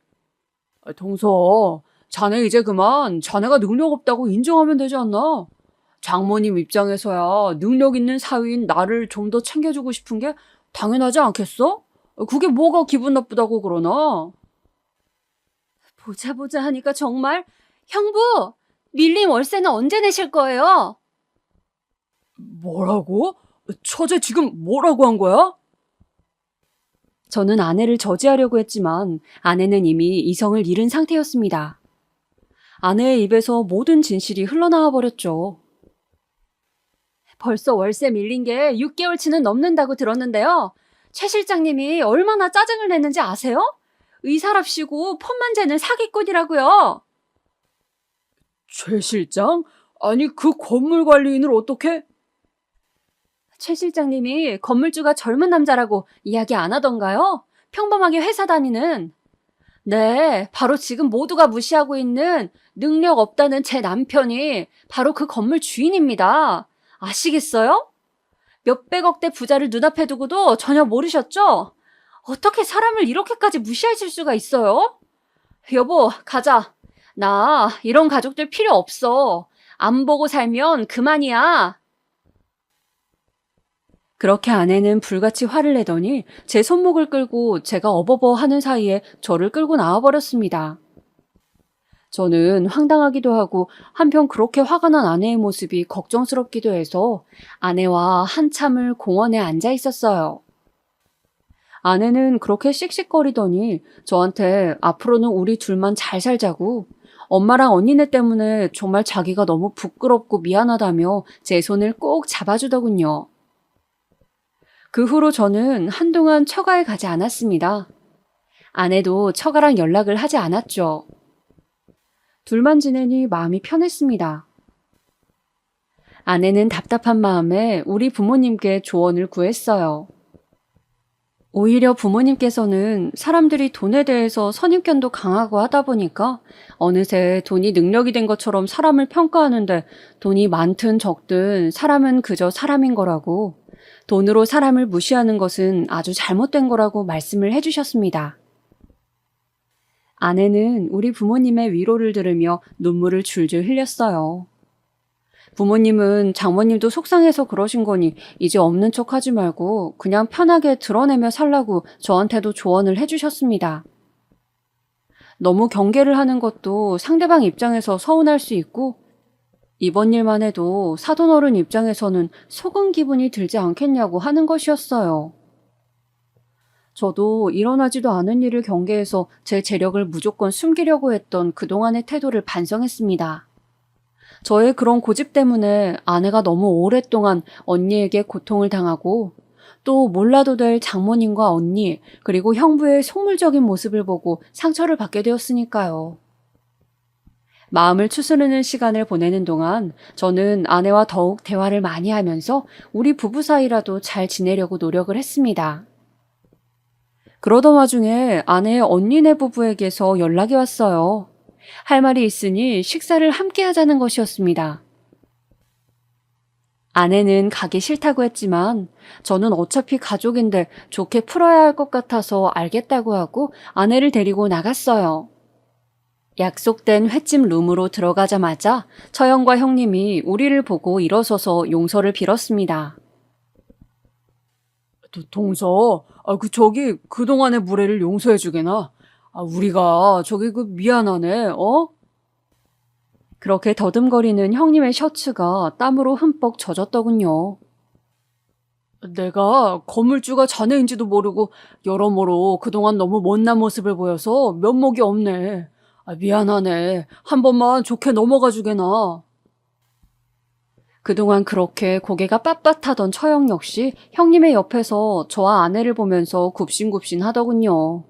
동서, 자네 이제 그만 자네가 능력 없다고 인정하면 되지 않나? 장모님 입장에서야 능력 있는 사위인 나를 좀 더 챙겨주고 싶은 게 당연하지 않겠어? 그게 뭐가 기분 나쁘다고 그러나? 보자 보자 하니까 정말. 형부, 밀린 월세는 언제 내실 거예요? 뭐라고? 처제 지금 뭐라고 한 거야? 저는 아내를 저지하려고 했지만 아내는 이미 이성을 잃은 상태였습니다. 아내의 입에서 모든 진실이 흘러나와 버렸죠. 벌써 월세 밀린 게 6개월치는 넘는다고 들었는데요. 최 실장님이 얼마나 짜증을 냈는지 아세요? 의사랍시고 폰만 재는 사기꾼이라고요. 최 실장? 아니 그 건물 관리인을 어떻게? 최 실장님이 건물주가 젊은 남자라고 이야기 안 하던가요? 평범하게 회사 다니는. 네, 바로 지금 모두가 무시하고 있는 능력 없다는 제 남편이 바로 그 건물 주인입니다. 아시겠어요? 몇백억대 부자를 눈앞에 두고도 전혀 모르셨죠? 어떻게 사람을 이렇게까지 무시하실 수가 있어요? 여보, 가자. 나 이런 가족들 필요 없어. 안 보고 살면 그만이야. 그렇게 아내는 불같이 화를 내더니 제 손목을 끌고 제가 어버버 하는 사이에 저를 끌고 나와버렸습니다. 저는 황당하기도 하고 한편 그렇게 화가 난 아내의 모습이 걱정스럽기도 해서 아내와 한참을 공원에 앉아 있었어요. 아내는 그렇게 씩씩거리더니 저한테 앞으로는 우리 둘만 잘 살자고, 엄마랑 언니네 때문에 정말 자기가 너무 부끄럽고 미안하다며 제 손을 꼭 잡아주더군요. 그 후로 저는 한동안 처가에 가지 않았습니다. 아내도 처가랑 연락을 하지 않았죠. 둘만 지내니 마음이 편했습니다. 아내는 답답한 마음에 우리 부모님께 조언을 구했어요. 오히려 부모님께서는 사람들이 돈에 대해서 선입견도 강하고 하다 보니까 어느새 돈이 능력이 된 것처럼 사람을 평가하는데, 돈이 많든 적든 사람은 그저 사람인 거라고, 돈으로 사람을 무시하는 것은 아주 잘못된 거라고 말씀을 해주셨습니다. 아내는 우리 부모님의 위로를 들으며 눈물을 줄줄 흘렸어요. 부모님은 장모님도 속상해서 그러신 거니 이제 없는 척 하지 말고 그냥 편하게 드러내며 살라고 저한테도 조언을 해주셨습니다. 너무 경계를 하는 것도 상대방 입장에서 서운할 수 있고, 이번 일만 해도 사돈어른 입장에서는 속은 기분이 들지 않겠냐고 하는 것이었어요. 저도 일어나지도 않은 일을 경계해서 제 재력을 무조건 숨기려고 했던 그동안의 태도를 반성했습니다. 저의 그런 고집 때문에 아내가 너무 오랫동안 언니에게 고통을 당하고, 또 몰라도 될 장모님과 언니, 그리고 형부의 속물적인 모습을 보고 상처를 받게 되었으니까요. 마음을 추스르는 시간을 보내는 동안 저는 아내와 더욱 대화를 많이 하면서 우리 부부 사이라도 잘 지내려고 노력을 했습니다. 그러던 와중에 아내의 언니네 부부에게서 연락이 왔어요. 할 말이 있으니 식사를 함께 하자는 것이었습니다. 아내는 가기 싫다고 했지만 저는 어차피 가족인데 좋게 풀어야 할 것 같아서 알겠다고 하고 아내를 데리고 나갔어요. 약속된 횟집 룸으로 들어가자마자 처형과 형님이 우리를 보고 일어서서 용서를 빌었습니다. 동서, 저기 그동안의 무례를 용서해 주게나. 우리가 저기 미안하네, 어? 그렇게 더듬거리는 형님의 셔츠가 땀으로 흠뻑 젖었더군요. 내가 건물주가 자네인지도 모르고 여러모로 그동안 너무 못난 모습을 보여서 면목이 없네. 미안하네. 한 번만 좋게 넘어가 주게나. 그동안 그렇게 고개가 빳빳하던 처형 역시 형님의 옆에서 저와 아내를 보면서 굽신굽신 하더군요.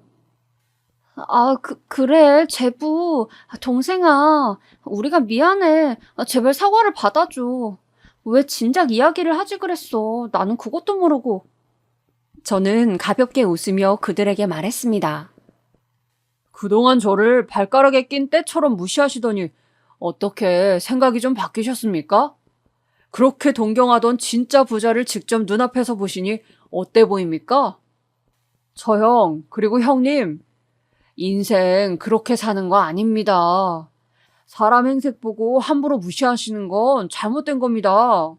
그래, 제부. 동생아, 우리가 미안해. 제발 사과를 받아줘. 왜 진작 이야기를 하지 그랬어. 나는 그것도 모르고. 저는 가볍게 웃으며 그들에게 말했습니다. 그동안 저를 발가락에 낀 때처럼 무시하시더니 어떻게 생각이 좀 바뀌셨습니까? 그렇게 동경하던 진짜 부자를 직접 눈앞에서 보시니 어때 보입니까? 저 형, 그리고 형님, 인생 그렇게 사는 거 아닙니다. 사람 행색 보고 함부로 무시하시는 건 잘못된 겁니다.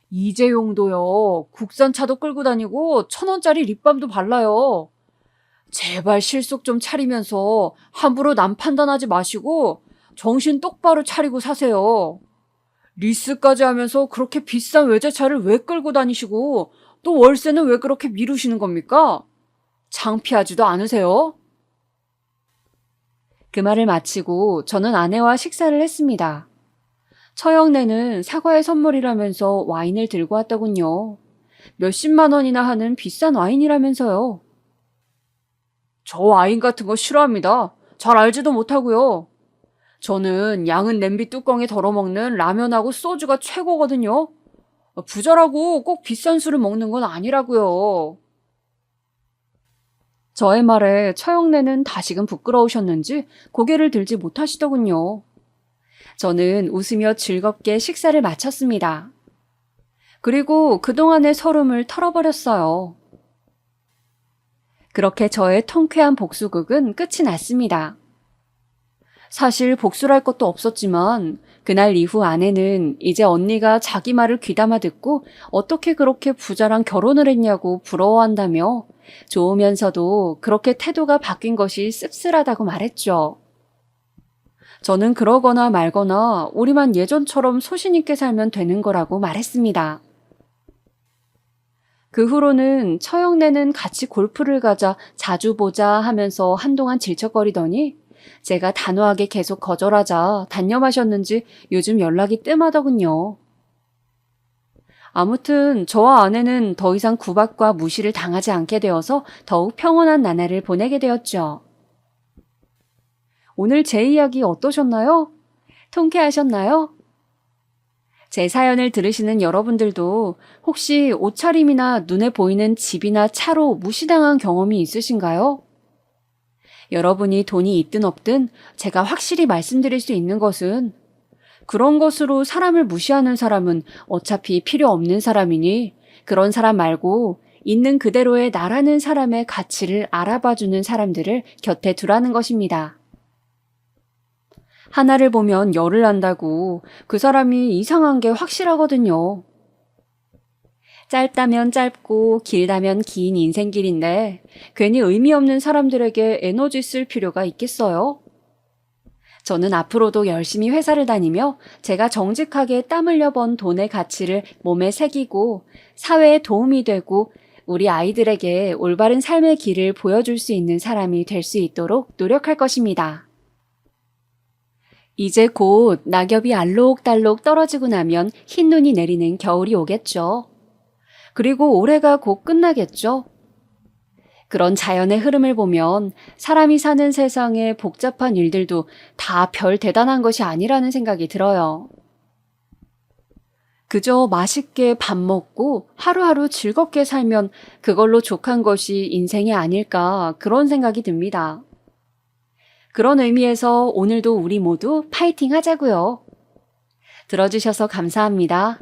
이재용도요, 국산차도 끌고 다니고 1,000원짜리 립밤도 발라요. 제발 실속 좀 차리면서 함부로 남 판단하지 마시고 정신 똑바로 차리고 사세요. 리스까지 하면서 그렇게 비싼 외제차를 왜 끌고 다니시고 또 월세는 왜 그렇게 미루시는 겁니까? 창피하지도 않으세요? 그 말을 마치고 저는 아내와 식사를 했습니다. 처형네는 사과의 선물이라면서 와인을 들고 왔더군요. 몇십만 원이나 하는 비싼 와인이라면서요. 저 와인 같은 거 싫어합니다. 잘 알지도 못하고요. 저는 양은 냄비 뚜껑에 덜어먹는 라면하고 소주가 최고거든요. 부자라고 꼭 비싼 술을 먹는 건 아니라고요. 저의 말에 처형네는 다시금 부끄러우셨는지 고개를 들지 못하시더군요. 저는 웃으며 즐겁게 식사를 마쳤습니다. 그리고 그동안의 서름을 털어버렸어요. 그렇게 저의 통쾌한 복수극은 끝이 났습니다. 사실 복수를 할 것도 없었지만 그날 이후 아내는 이제 언니가 자기 말을 귀담아 듣고 어떻게 그렇게 부자랑 결혼을 했냐고 부러워한다며 좋으면서도 그렇게 태도가 바뀐 것이 씁쓸하다고 말했죠. 저는 그러거나 말거나 우리만 예전처럼 소신 있게 살면 되는 거라고 말했습니다. 그 후로는 처형네는 같이 골프를 가자 자주 보자 하면서 한동안 질척거리더니 제가 단호하게 계속 거절하자 단념하셨는지 요즘 연락이 뜸하더군요. 아무튼 저와 아내는 더 이상 구박과 무시를 당하지 않게 되어서 더욱 평온한 나날을 보내게 되었죠. 오늘 제 이야기 어떠셨나요? 통쾌하셨나요? 제 사연을 들으시는 여러분들도 혹시 옷차림이나 눈에 보이는 집이나 차로 무시당한 경험이 있으신가요? 여러분이 돈이 있든 없든 제가 확실히 말씀드릴 수 있는 것은 그런 것으로 사람을 무시하는 사람은 어차피 필요 없는 사람이니 그런 사람 말고 있는 그대로의 나라는 사람의 가치를 알아봐주는 사람들을 곁에 두라는 것입니다. 하나를 보면 열을 안다고 그 사람이 이상한 게 확실하거든요. 짧다면 짧고 길다면 긴 인생길인데 괜히 의미 없는 사람들에게 에너지 쓸 필요가 있겠어요? 저는 앞으로도 열심히 회사를 다니며 제가 정직하게 땀 흘려 번 돈의 가치를 몸에 새기고 사회에 도움이 되고 우리 아이들에게 올바른 삶의 길을 보여줄 수 있는 사람이 될 수 있도록 노력할 것입니다. 이제 곧 낙엽이 알록달록 떨어지고 나면 흰 눈이 내리는 겨울이 오겠죠. 그리고 올해가 곧 끝나겠죠. 그런 자연의 흐름을 보면 사람이 사는 세상의 복잡한 일들도 다 별 대단한 것이 아니라는 생각이 들어요. 그저 맛있게 밥 먹고 하루하루 즐겁게 살면 그걸로 족한 것이 인생이 아닐까 그런 생각이 듭니다. 그런 의미에서 오늘도 우리 모두 파이팅 하자고요. 들어주셔서 감사합니다.